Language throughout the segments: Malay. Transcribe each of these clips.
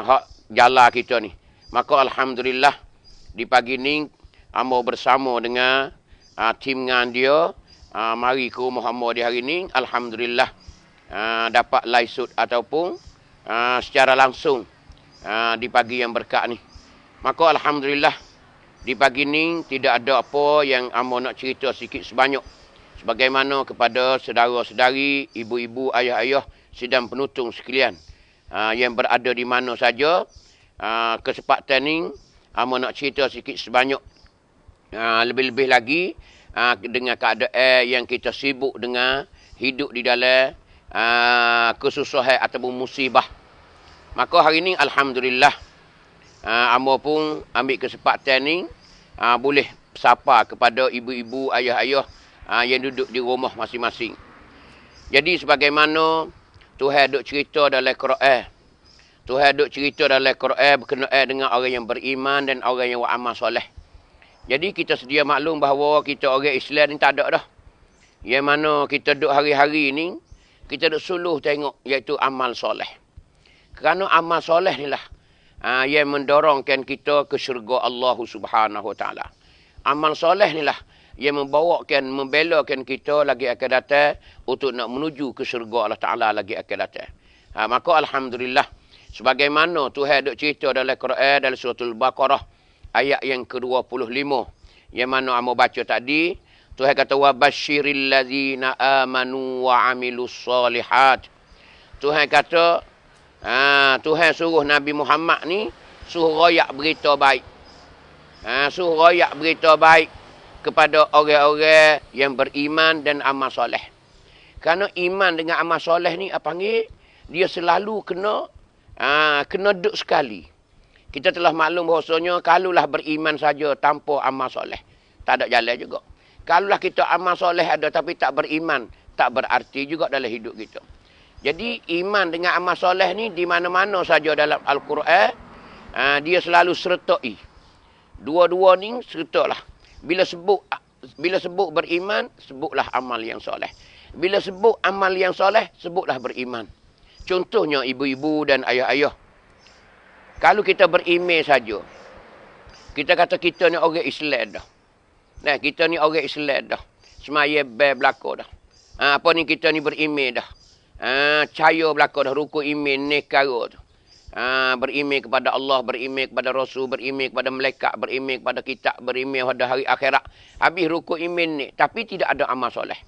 hak jala kita ni. Maka alhamdulillah di pagi ni amo bersama dengan tim ngan dia mari ke rumah amo di hari ni, alhamdulillah dapat laisut ataupun secara langsung di pagi yang berkat ni. Maka alhamdulillah di pagi ni tidak ada apa yang amo nak cerita sikit sebanyak. Sebagaimana kepada saudara-saudari, ibu-ibu, ayah-ayah, sidang penutung sekalian yang berada di mana saja, kesempatan ni amo nak cerita sikit sebanyak. Lebih-lebih lagi dengan keadaan yang kita sibuk dengan hidup di dalam kesusahan ataupun musibah. Maka hari ni alhamdulillah amo pun ambil kesempatan ni boleh sapa kepada ibu-ibu, ayah-ayah yang duduk di rumah masing-masing. Jadi sebagaimana Tuhan duk cerita dalam Quran. Tuhan duk cerita dalam Quran berkenaan dengan orang yang beriman dan orang yang beramal soleh. Jadi kita sedia maklum bahawa kita orang Islam ni tak ada dah. Yang mana kita duduk hari-hari ni, kita duduk suluh tengok iaitu amal soleh. Kerana amal soleh ni lah yang mendorongkan kita ke syurga Allah Subhanahu Wa Taala. Amal soleh ni lah yang membelakan kita lagi akan datang untuk nak menuju ke syurga Allah Ta'ala lagi akan datang. Maka alhamdulillah, sebagaimana Tuhan duk cerita dalam Quran dalam surah Al-Baqarah ayat yang ke-25 yang mana amo baca tadi, Tuhan kata wa basyiril ladzina amanu wa amilus solihat. Tuhan kata Tuhan suruh Nabi Muhammad ni suruh royak berita baik. Suruh royak berita baik kepada orang-orang yang beriman dan amal soleh. Kerana iman dengan amal soleh ni apa panggil? Dia selalu kena duduk sekali. Kita telah maklum bahawasanya kalulah beriman saja tanpa amal soleh, tak ada jalan juga. Kalulah kita amal soleh ada tapi tak beriman, tak berarti juga dalam hidup kita. Jadi iman dengan amal soleh ni di mana-mana saja dalam Al-Quran dia selalu sertai. Dua-dua ni sertalah. Bila sebut beriman, sebutlah amal yang soleh. Bila sebut amal yang soleh, sebutlah beriman. Contohnya ibu-ibu dan ayah-ayah. Kalau kita beriman saja, kita kata kita ni orang Islam dah. Nah, kita ni orang Islam dah. Semaya belaka dah. Apa ni kita ni beriman dah. Cahaya belaka dah, rukun iman nekara tu. Beriman kepada Allah, beriman kepada Rasul, beriman kepada malaikat, beriman kepada kitab, beriman pada hari akhirat. Habis rukun iman ni, tapi tidak ada amal soleh.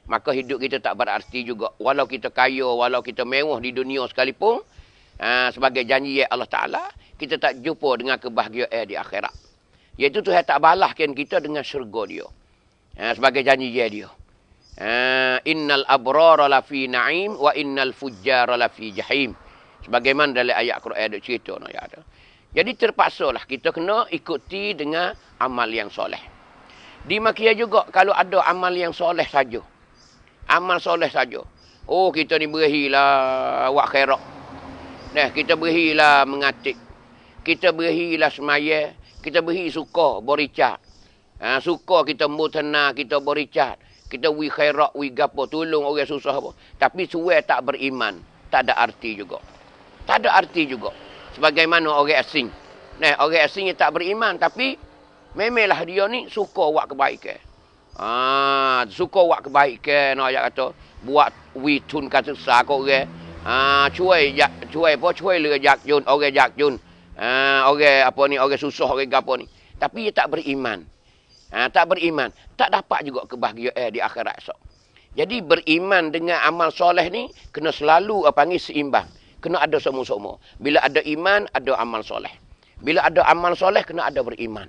Maka hidup kita tak berarti juga. Walau kita kaya, walau kita mewah di dunia sekalipun, sebagai janji Allah Ta'ala, kita tak jumpa dengan kebahagiaan di akhirat. Iaitu Tuhan tak balaskan kita dengan syurga dia. Sebagai janji dia. Innal abrara lafi na'im wa innal fujjara lafi jahim. Sebagaimana dalam ayat Quran ada cerita. Jadi terpaksalah kita kena ikuti dengan amal yang soleh. Di Makkah juga kalau ada amal yang soleh saja. Amal soleh saja. Oh, kita ni berilah buat khairat. Nah, kita berilah mengatik. Kita berilah semaya. Kita beri suka bericat. Suka kita mutana, kita bericat. Kita wi khairat, wi gapo, tolong orang susah apa. Tapi suai tak beriman, tak ada arti juga. Tak ada arti juga. Sebagaimana orang asing. Nah, orang asing yang tak beriman tapi memanglah dia ni suka buat kebaikan. Suka buat kebaikan, ayat kata buat witun kata sah kau orang. Cuai le jak jun, orang jak jun. Orang apa ni, orang susah, orang gapo ni. Tapi dia tak beriman. Tak beriman, tak dapat juga kebahagiaan di akhirat esok. Jadi beriman dengan amal soleh ni kena selalu panggil seimbang. Kena ada semua-semua. Bila ada iman, ada amal soleh. Bila ada amal soleh, kena ada beriman.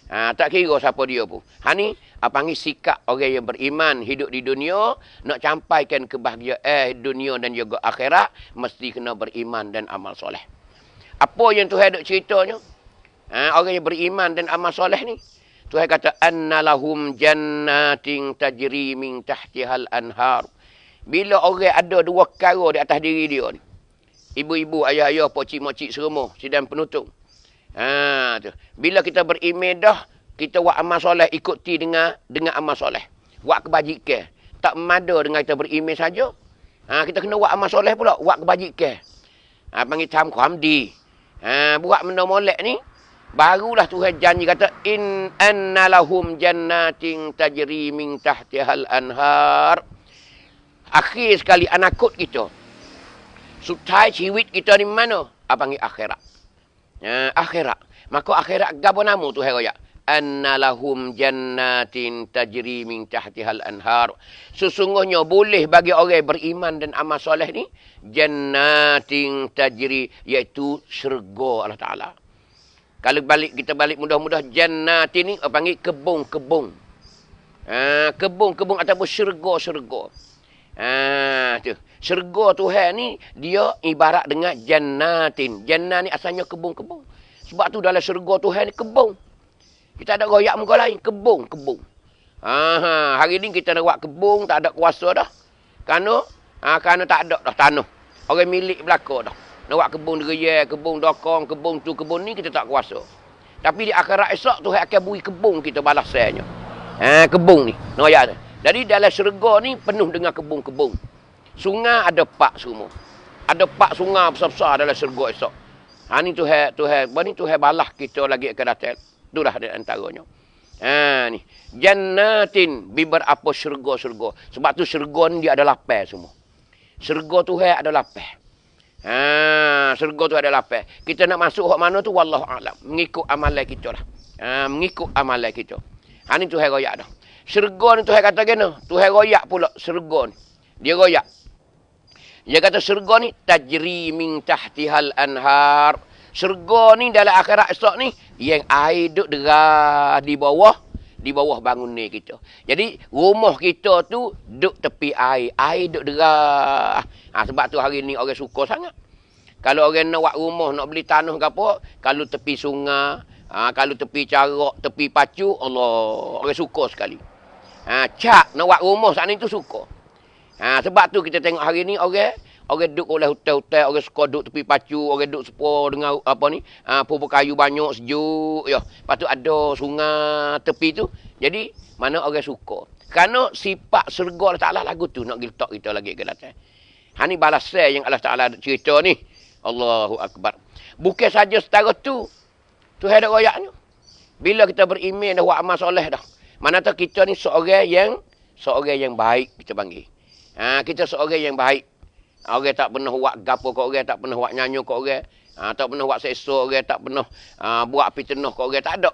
Tak kira siapa dia pun. Ni panggil sikap orang yang beriman hidup di dunia, nak campaikan kebahagiaan dunia dan juga akhirat, mesti kena beriman dan amal soleh. Apa yang Tuhan ada ceritanya? Orang yang beriman dan amal soleh ni, Tuhan kata annalahum jannatin tajri min tahtihal anhar. Bila orang ada dua perkara di atas diri dia ni, ibu-ibu, ayah-ayah, pocik-mocik semua, sidang penutung. Tu. Bila kita beriman dah, kita buat amal soleh, ikuti dengan amal soleh. Buat kebajikan. Tak memada dengan kita beriman saja. Kita kena buat amal soleh pula, buat kebajikan. Panggil tam hamdi. Buat benda molek ni, barulah Tuhan janji kata, in anna lahum jannatin tajri min tahtihal anhar. Akhir sekali anakut kita. Sutai ciwit kita ni mana? Apa panggil akhirat. Akhirat. Maka akhirat gapo nama Tuhan raya? Anna lahum jannatin tajri min tahtihal anhar. Sesungguhnya boleh bagi orang beriman dan amal soleh ni jannatin tajri, iaitu syurga Allah Taala. Kalau kita balik mudah-mudah, jannatin ni panggil kebun-kebun. Kebun-kebun ataupun syurga-syurga. Tu. Syurga Tuhan ni dia ibarat dengan jannatin. Jannah ni asalnya kebun-kebun. Sebab tu dalam syurga Tuhan ni kebun. Kita ada royak muka lain. Kebun. Hari ni kita nak buat kebun, tak ada kuasa dah. Kerana tak ada dah tanah. Orang milik belaka dah. Nak buat kebun deraya, kebun dokong, kebun tu, kebun ni kita tak kuasa. Tapi di akhirat esok Tuhan akan beri kebun kita balasannya. Kebun ni. Royak tu. Jadi dalam syurga ni penuh dengan kebun-kebun. Sungai ada 4 semua. Ada 4 sungai besar-besar dalam syurga esok. Ni Tuhan balas kita lagi akan datang. Itulah di antaranya. Ni. Jannatin beberapa syurga-syurga. Sebab tu syurga ni dia ada lapar semua. Syurga Tuhan ada lapar. Syurga tu ada lapar. Kita nak masuk hak mana tu wallahu alam. Mengikut amalan kita lah. Mengikut amalan kita. Ni Tuhan royak dah. Syurga ni Tuhan kata kena. Tuhan royak pula syurga ni. Dia royak. Dia kata syurga ni tajri min tahtihal anhar. Syurga ni dalam akhirat esok ni yang air duk derah di bawah bangun ni kita. Jadi rumah kita tu duk tepi air. Air duk derah. Sebab tu hari ni orang suka sangat. Kalau orang nak buat rumah, nak beli tanah ke apa, kalau tepi sungai, kalau tepi carak, tepi pacu, Allah, orang suka sekali. Cak nak buat rumah saat ni tu suka. Sebab tu kita tengok hari ni orang duduk oleh hutan-hutan, orang suka duduk tepi pacu, orang duduk sepuluh dengan pokok kayu banyak, sejuk. Lepas tu ada sungai tepi tu. Jadi, mana orang suka. Kerana sifat syurga Allah Ta'ala lagu tu nak letak kita lagi ke datang. Ni balasan yang Allah Ta'ala cerita ni. Allahu Akbar. Bukan saja setara tu. Tuhan ada royaknya. Bila kita beriman dah buat amal soleh dah. Mana tahu kita ni seorang yang baik kita panggil. Kita seorang yang baik. Orang tak pernah buat gapo ke orang, tak pernah buat nyanyi ke orang, tak pernah buat seksa orang, tak pernah buat fitnah ke orang, tak ada.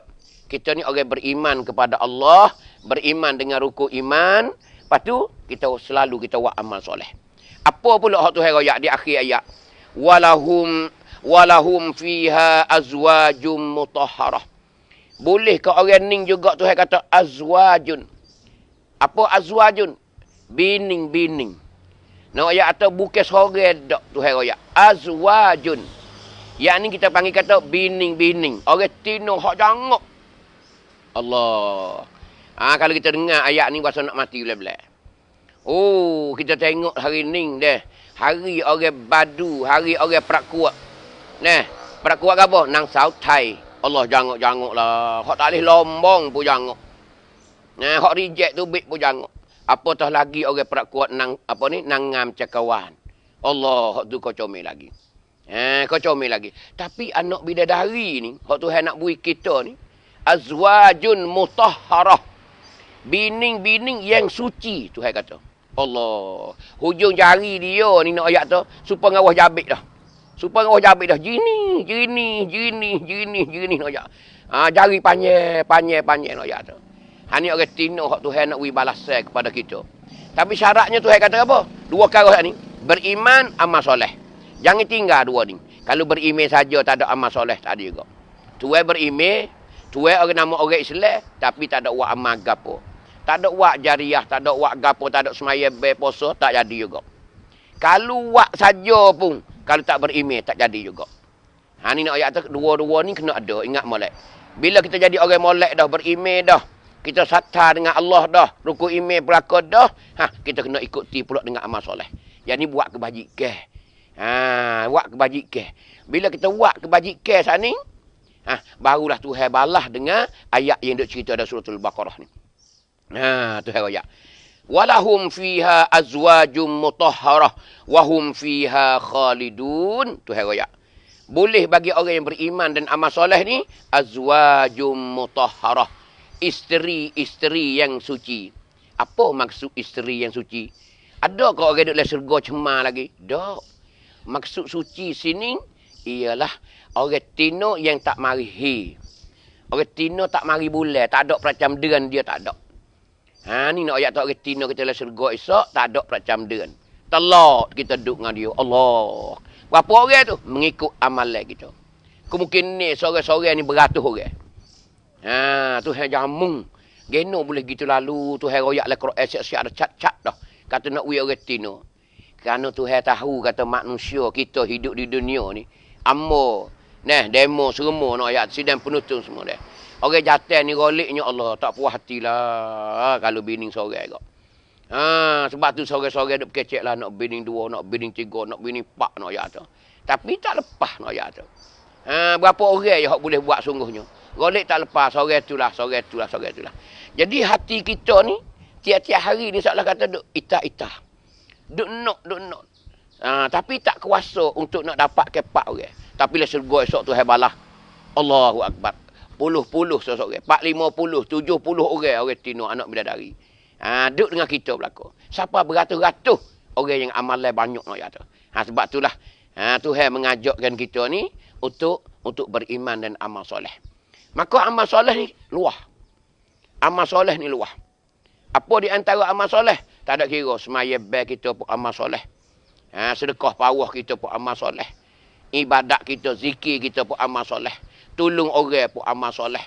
Kita ni orang beriman kepada Allah, beriman dengan rukun iman, lepas tu kita selalu kita buat amal soleh. Apa pula hak Tuhan royak di akhir ayat? Walahum fiha azwajum mutahharah. Boleh ke orang ning juga Tuhan kata azwajun. Apa azwajun? Bining-bining. Nak ayat atau bukan seorang dak Tuhan royak. Azwajun. Yang ni kita panggil kata bining-bining. Orang tino hak jangok. Allah. Kalau kita dengar ayat ni pasal nak mati belah-belah. Kita tengok hari ni deh. Hari orang badu, hari orang perak kuat. Perak kuat apa? Nang sautai. Allah jangok-jangok lah. Hak tak boleh lombong pun jangok. Hak reject tu bik pun jangok. Apatah lagi orang perak kuat nang ngam cakawan. Allah, hak tu kau comel lagi. Kau comel lagi. Tapi anak bidadari ni, hak Tuhan nak bui kita ni, azwajun mutahharah. Bining-bining yang suci, Tuhan kata. Allah. Hujung jari dia ni nak ayat tu, supaya ngawah jabik dah. Supaya ngawah jabik dah. Jini nak ayat. Jari panjang nak ayat tu. Ni orang tino hak Tuhan nak beri balasan kepada kita. Tapi syaratnya Tuhan kata apa? 2 perkara ni. Beriman, amal soleh. Jangan tinggal 2 ni. Kalau beriman saja tak ada amal soleh, tak ada juga. Tuhan beriman, Tuhan orang nama orang Islam, tapi tak ada buat amal gapo. Tak ada buat jariah, tak ada buat gapo, tak ada semaya berpuasa, tak jadi juga. Kalau buat saja pun, kalau tak beriman, tak jadi juga. Ni nak ayat tu, 2 ni kena ada, ingat molek. Bila kita jadi orang molek dah, beriman dah, kita satar dengan Allah dah. Rukun iman berlaku dah. Kita kena ikuti pula dengan amal soleh. Yang ni buat kebajikan. Buat kebajikan. Bila kita buat kebajikan saat ni, barulah Tuhan balas dengan ayat yang duk cerita dalam surah Al-Baqarah ni. Tuhan royak. Walahum fiha azwajum mutahharah. Wahum fiha khalidun. Tuhan royak. Boleh bagi orang yang beriman dan amal soleh ni, azwajum mutahharah. Isteri-isteri yang suci. Apa maksud isteri yang suci? Ada ke orang duduk dalam syurga cemar lagi? Tak. Maksud suci sini ialah orang tino yang tak mari hi. Orang tino tak mari bulan, tak ada peracam ดือนdia tak ada. Ha ni nak ayat tak orang tino kita dalam syurga esok tak ada peracam ดือน. Telak kita duduk dengan dia. Allah. Berapa orang tu? Mengikut amalan kita. Kemungkinan ni sore-sore ni beratus orang. Ha, Tuhan jamung. Geno boleh gitu lalu Tuhan royak le Quran siap-siap ada cat-cat dah. Kata nak wi orang tino. Kerana Tuhan tahu kata manusia kita hidup di dunia ni. Ammo. Nah, demo semua nak ayat sidang penutup semua dah. Orang jatuh ni goliknya Allah tak puas hatilah kalau bini sore kau. Ha, sebab tu sore-sore duk kecek lah nak bini 2, nak bini 3, nak bini 4 nak ayat tu. Tapi tak lepas nak ayat tu. Ha, berapa orang je hak boleh buat sungguhnya. Golek tak lepas, sore itulah. Jadi hati kita ni, tiap-tiap hari ni seolah kata duk itah-itah. Duk nok. Tapi tak kuasa untuk nak dapat kepak orang. Tapi lah syurga esok tu balah. Allahu Akbar. Puluh-puluh seorang. 450, 70 orang tino anak bidadari. Duk dengan kita belakang. Siapa beratus-ratus orang yang amalan banyak nak kata. Sebab itulah Tuhan mengajakkan kita ni untuk beriman dan amal soleh. Maka amal soleh ni luah. Amal soleh ni luah. Apa di antara amal soleh? Tak ada kira. Semaya bel kita pun amal soleh. Sedekah pawah kita pun amal soleh. Ibadat kita, zikir kita pun amal soleh. Tolong orang pun amal soleh.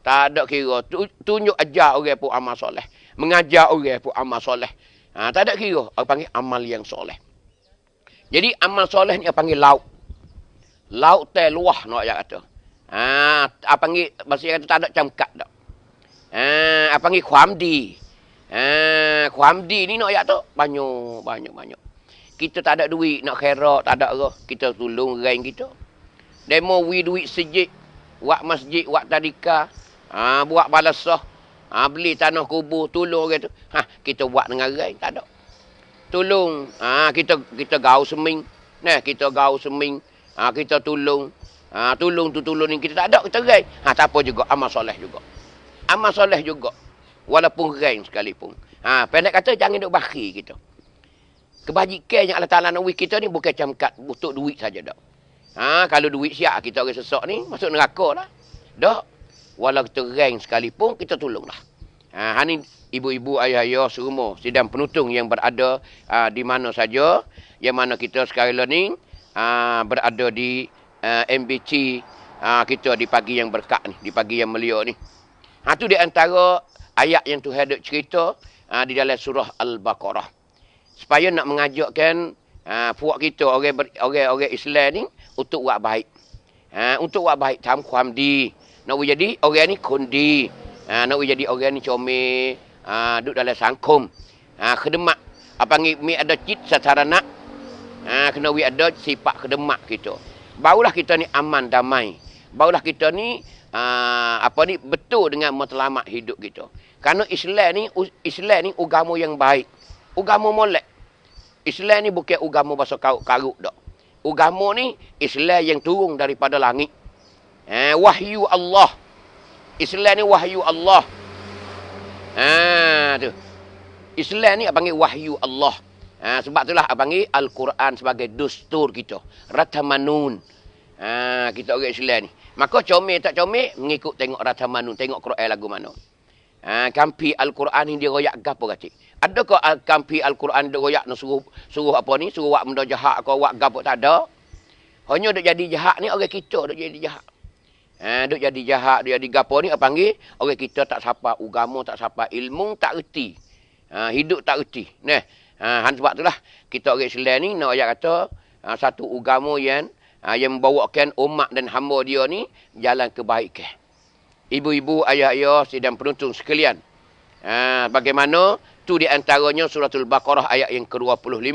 Tak ada kira. Tunjuk ajar orang pun amal soleh. Mengajar orang pun amal soleh. Tak ada kira. Orang panggil amal yang soleh. Jadi amal soleh ni orang panggil lauk. Lauk teh luah nak kata. Apa panggil bahasa kata tak ada camkat dak. Apa panggil khamdi. Khamdi ni nak ayat tu banyak. Kita tak ada duit nak khairat, tak ada ke. Kita tolong orang kita. Demo wi duit sejik, buat masjid, buat tadika, buat balasah, beli tanah kubur, tolong orang tu. Kita buat dengan orang, tak ada. Tolong, kita gau seming. Nah, kita gau seming, kita tolong. Tolong ni kita tak ada, kita rai. Tak apa juga, amal soleh juga. Amal soleh juga. Walaupun rai sekalipun. Pendek kata, jangan duk bakhil kita. Kebajikan yang Allah Ta'ala nak wik kita ni bukan camkat untuk duit saja dak. Kalau duit siap kita orang sesak ni, masuk neraka lah. Dak. Walau kita rai sekalipun, kita tolonglah. Ni ibu-ibu, ayah-ayah semua, sidang penutung yang berada di mana saja. Yang mana kita sekarang ni berada di MBC kita di pagi yang berkat ni, di pagi yang mulia ni. Tu di antara ayat yang Tuhan ada cerita di dalam surah Al-Baqarah. Supaya nak mengajakkan puak kita orang Islam ni untuk buat baik. Untuk buat baik tam khamdi. Nak jadi orang ni kondi. Nak jadi orang ni comel, duduk dalam sangkum. Khidmat. Apa ni ada cit secara nak. Kena ada sifat khidmat kita. Barulah kita ni aman damai. Barulah kita ni betul dengan matlamat hidup kita. Kerana Islam ni agama yang baik. Agama molek. Islam ni bukan agama bahasa karuk-karuk dak. Agama ni Islam yang turun daripada langit. Wahyu Allah. Islam ni wahyu Allah. Tu. Islam ni apa panggil wahyu Allah. Sebab itulah apa panggil Al-Quran sebagai dustur kita. Ratamanun. Kita orang Islam ni. Maka comel tak comel mengikut tengok Ratamanun, tengok Quran lagu mana. Kampi Al-Quran ni dia royak gapo kacik? Adakah kampi Al-Quran dia royak nak suruh apa ni? Suruh buat benda jahat ke buat gapo? Tak ada. Hanya duk jadi jahat ni orang kita duk jadi jahat. Duk jadi jahat, duk jadi gapo ni apa panggil? Orang kita tak sapa agama, tak sapa ilmu, tak reti. Hidup tak reti. Nah, sebab itulah kita orang Islam ni nak ayat kata satu agama yang membawakan umat dan hamba dia ni jalan kebaikan. Ibu-ibu, ayah-ayah, sidang penonton sekalian. Bagaimana? Tu di antaranya suratul Baqarah ayat yang ke-25.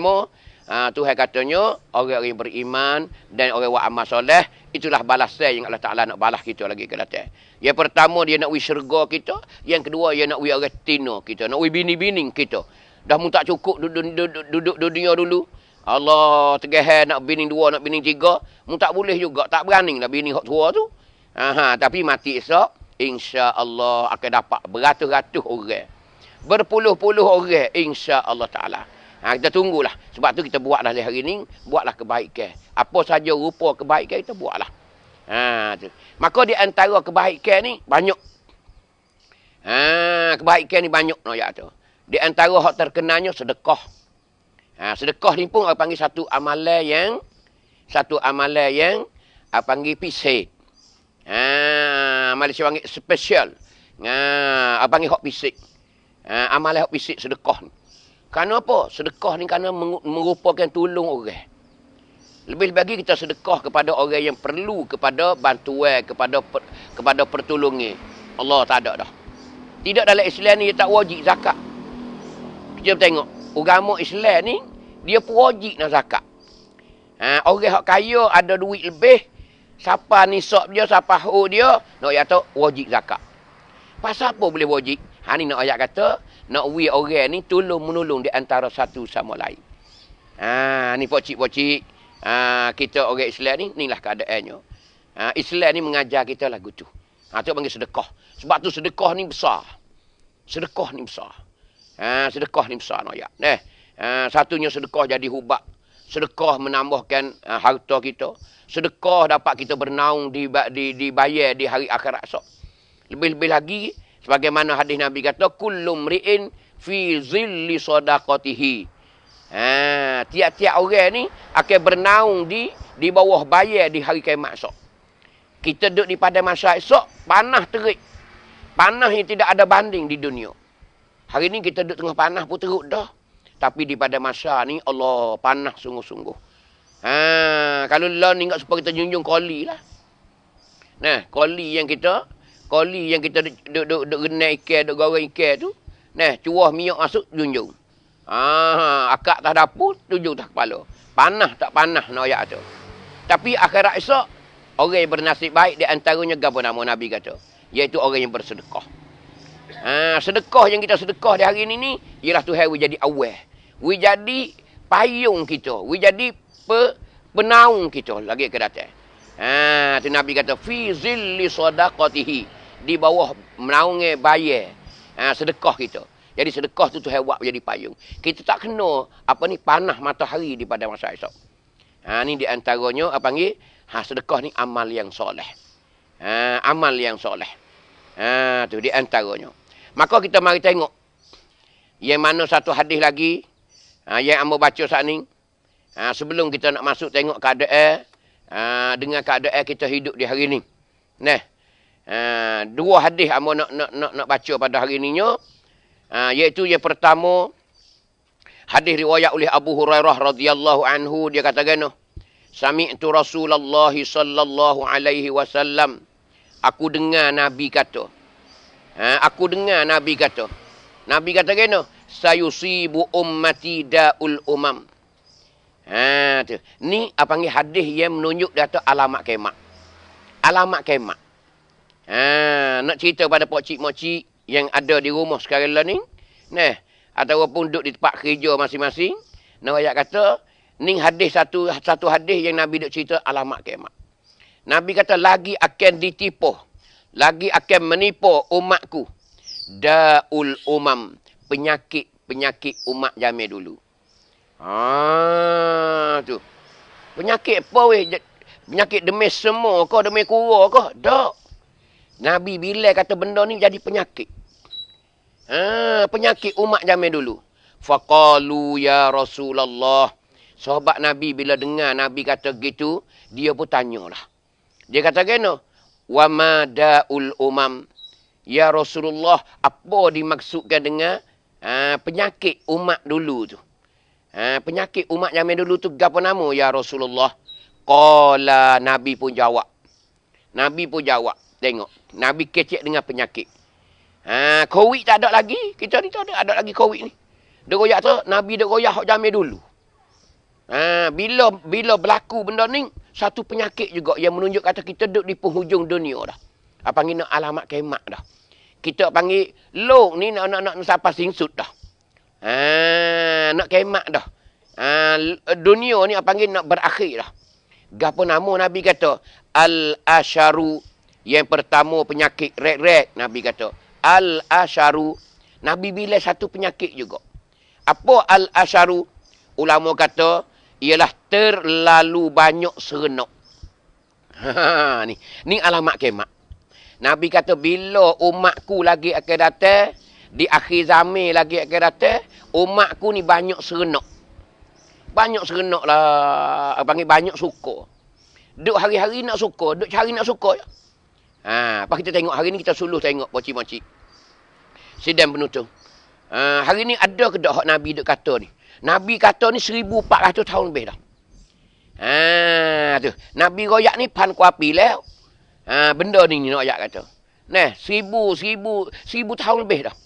Tuhan katanya, orang yang beriman dan orang buat amal soleh, itulah balasan yang Allah Ta'ala nak balas kita lagi ke datang. Yang pertama, dia nak wui syurga kita. Yang kedua, dia nak wui orang tino kita. Nak wui bini-bini kita. Dah mu tak cukup duduk dunia dulu. Allah tegah nak bini 2, nak bini 3, mu tak boleh juga, tak berani lah bini hok tua tu. Tapi mati esok, insya-Allah akan dapat beratus-ratus orang. Berpuluh-puluh orang insya-Allah taala. Kita tunggulah. Sebab tu kita buatlah hari ni, buatlah kebaikan. Apa saja rupa kebaikan kita buatlah. Tu. Maka di antara kebaikan ni banyak. Kebaikan ni banyak no ya tu. Di antara hak terkenalnya sedekah. Sedekah ni pun orang panggil satu amalan yang orang panggil pisik. Malaysia panggil special. Orang panggil hak pisik. Amalan hak pisik sedekah ni. Kerana apa? Sedekah ni kerana merupakan tolong orang. Lebih lagi kita sedekah kepada orang yang perlu kepada bantuan, kepada pertolongan. Allah tak ada dah. Tidak dalam Islam ni dia tak wajib zakat. Kita tengok agama Islam ni dia pun wajib nak zakat. Orang hak kaya ada duit lebih, siapa nisab dia, siapa hak dia, nak ayat tu wajib zakat. Pasal apa boleh wajib? Ni nak ayat kata, nak orang ni tolong menolong di antara satu sama lain. Ni pocik-pocik, kita orang Islam ni, inilah keadaannya. Islam ni mengajar kita lagu tu. Tu panggil sedekah. Sebab tu sedekah ni besar. Sedekah ni besar. Sedekah ni besar nak ayat. Satunya sedekah jadi hubak. Sedekah menambahkan harta kita. Sedekah dapat kita bernaung dibayar di hari akhirat esok. Lebih-lebih lagi, sebagaimana hadis Nabi kata, kullu mri'in fi zilli sadaqatihi. Tiap-tiap orang ni akan bernaung di bawah bayar di hari kiamat esok. Kita duduk di pada masa esok, panas terik. Panas yang tidak ada banding di dunia. Hari ni kita duduk tengah panas pun teruk dah. Tapi di pada masa ni, Allah panas sungguh-sungguh. Kalau lah ni ingat supaya kita junjung koli lah. Koli yang kita duduk renai ikan, duduk goreng ikan tu. Cuah minyak masuk, junjung. Akak tak dapur, junjung tak kepala. Panas tak panas nak ayat tu. Tapi akhirat esok, orang yang bernasib baik di antaranya apa nama Nabi kata? Iaitu orang yang bersedekah. Sedekah yang kita sedekah di hari ini ialah Tuhan jadi awal. We jadi payung kita. We jadi penaung kita lagi ke datang. Tu Nabi kata fi zilli sadaqatihi, di bawah menaungi bayar sedekah kita. Jadi sedekah tu Tuhan buat jadi payung. Kita tak kena panas matahari di pada masa esok. Ni di antaranya apa panggil sedekah ni amal yang soleh. Amal yang soleh. Tu di antaranya. Maka kita mari tengok yang mana satu hadis lagi yang amba baca saat ni. Sebelum kita nak masuk tengok keadaan dengan keadaan kita hidup di hari ni. Dua hadis amba nak baca pada hari ni nya. Iaitu yang pertama hadis riwayat oleh Abu Hurairah radhiyallahu anhu, dia kata gano, sami'tu Rasulullah sallallahu alaihi wasallam, aku dengar Nabi kata. Nabi kata gano, sayusibu ummati da'ul umam. Tu. Ni apa panggil hadis yang menunjuk data alamat kiamat. Alamat kiamat. Nak cerita pada pokcik-mokcik yang ada di rumah sekarang lah ni. Ataupun duduk di tempat kerja masing-masing. Nak ayat kata, ni hadis satu hadis yang Nabi duk cerita alamat kiamat. Nabi kata lagi akan ditipu, lagi akan menipu umatku daul umam, penyakit umat zaman dulu. Tu. Penyakit apa weh? Penyakit demes semua ke, demes kura ke? Tak. Nabi bila kata benda ni jadi penyakit. Penyakit umat zaman dulu. Faqalu ya Rasulullah. Sahabat Nabi bila dengar Nabi kata gitu, dia pun tanyalah. Dia kata kena, wa ma da'ul umam. Ya Rasulullah, apa dimaksudkan dengan penyakit umat dulu tu? Penyakit umat zaman dulu tu apa nama ya Rasulullah? Qala, Nabi pun jawab. Tengok, Nabi kecek dengan penyakit. Covid tak ada lagi. Kita ni tak ada lagi Covid ni. Dia royak tu, Nabi dia royak hak zaman dulu. Bila berlaku benda ni, satu penyakit juga yang menunjuk kata kita duduk di penghujung dunia dah. Apa panggil nak alamat kiamat dah. Kita panggil lok ni nak sampai singsut dah. Nak kiamat dah. Dunia ni apa panggil nak berakhir dah. Gapo nama Nabi kata? Al-asharu. Yang pertama penyakit rek-rek. Nabi kata. Al-asharu. Nabi bila satu penyakit juga. Apa al-asharu? Ulama kata, ialah terlalu banyak serenok. Ni alamat kiamat. Nabi kata, bila umatku lagi akan datang, di akhir zaman lagi akan datang, umatku ni banyak serenok. Banyak serenok lah. Panggil banyak suka. Duk hari-hari nak suka. Duk cari nak suka. Apa kita tengok hari ni, kita suluh tengok pocik-pocik. Sidang penutup. Hari ni ada ke tak hak Nabi duk kata ni? Nabi kata ni 1400 tahun lebih dah. Tu. Nabi royak ni pan kuapi lah. Benda ni nak royak kata. Nah, 1000 tahun lebih dah.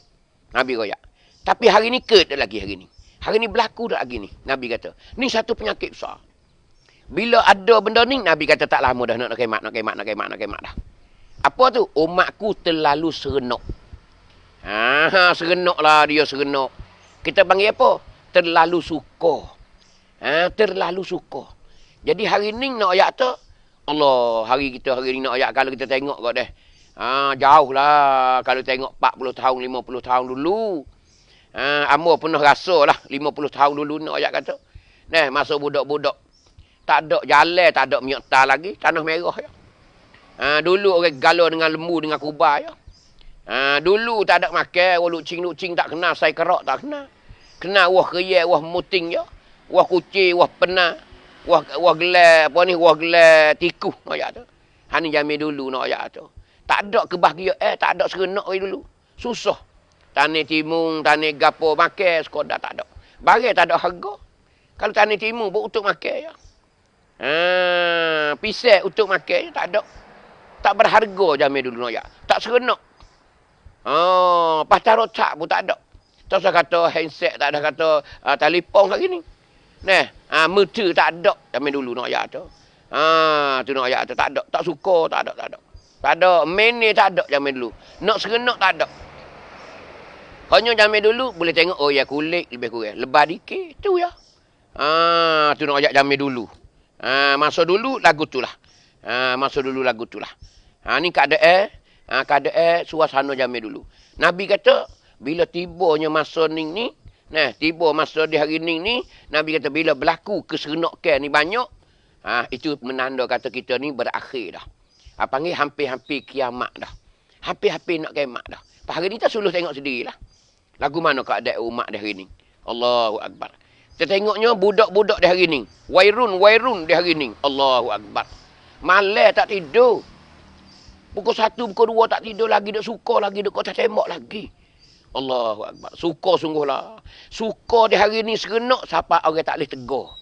Nabi royak. Tapi hari ni ke dah lagi hari ni. Hari ni berlaku dah lagi ni. Nabi kata. Ni satu penyakit besar. Bila ada benda ni, Nabi kata tak lama dah nak kemat dah. Apa tu? Umatku terlalu serenok. Serenok lah dia serenok. Kita panggil apa? Terlalu suka. Terlalu suka. Jadi hari ni nak ayat tu, Allah, hari ni nak ayat kalau kita tengok kau deh. Jauh lah kalau tengok 40 tahun, 50 tahun dulu. Amor pernah rasa lah 50 tahun dulu nak ayat kata. Nah, masa budak-budak. Tak ada jalan, tak ada minyak tar lagi. Tanah merah ya. Dulu orang galau dengan lembu, dengan kubah ya. Dulu tak ada makan. Wah lucing tak kena. Saya kerak tak kena. Kena wah kerja, wah muting ya. Wah kucing, wah penah. Wah gelar, apa ni? Wah gelar tikus nak ayat tu. Ni jamil dulu nak ayat tu. Tak ada kebahagiaan, tak ada serenok dulu. Susah. Tanah timung, tanah gapo makan, sekolah tak ada. Barang tak ada harga. Kalau tanah timung buat untuk makan ya. Pisang untuk makan tak ada. Tak berharga jamil dulu nak ayat. Tak serenok. Pasal rotak pun tak ada. Tak usah kata handset, tak ada kata telefon hari ni. Nah, meter tak ada jamil dulu nak ayat tu. Tu nak ayat tu tak ada. Tak suka, tak ada. Tak ada. Mene tak ada jamil dulu. Nak serenok tak ada. Hanya zaman dulu boleh tengok ya kulit lebih kurang. Lebar dikit tu ya. Tu nak ajak zaman dulu. Masa dulu lagu tu lah. Masa dulu lagu tu lah. Ni keadaan suasana zaman dulu. Nabi kata bila tibanya masa ni, tiba masa di hari ni, Nabi kata bila berlaku keseronokan ni banyak, itu menanda kata kita ni berakhir dah. Panggil hampir-hampir kiamat dah. Hampir-hampir nak kiamat dah. Hari ni kita suluh tengok sendirilah. Lagu mana keadaan umat di hari ni? Allahu Akbar. Kita tengoknya budak-budak di hari ni. Wairun di hari ni. Allahu Akbar. Malam tak tidur. Pukul 1, pukul 2 tak tidur lagi. Duk suka lagi. Duk kota tembak lagi. Allahu Akbar. Suka sungguhlah. Suka di hari ni serenok. Siapa orang tak boleh tegur.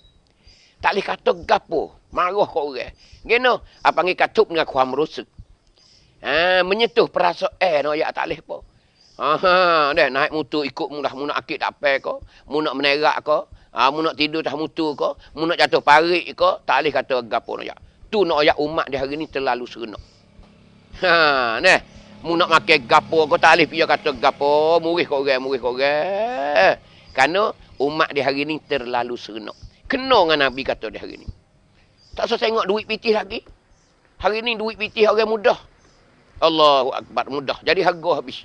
Tak boleh kata gapo. Marah ke orang. Gino. Panggil katup dengan kuam rusuk. Menyentuh perasaan. Ya tak boleh apa. Dah naik motor ikut mu dah mu nak akid tak apa ke, mu nak menerak ke, mu nak tidur atas motor ke, mu nak jatuh parit ke, tak boleh kata gapo nak. Tu nak ayat umat di hari ni terlalu serenok. Mu nak makan gapo ke tak boleh dia kata gapo, murih kau orang. Kerana umat di hari ni terlalu serenok. Kena dengan Nabi kata di hari ni. Tak usah tengok duit pitih lagi. Hari ni duit pitih orang mudah. Allahu Akbar, mudah. Jadi harga habis.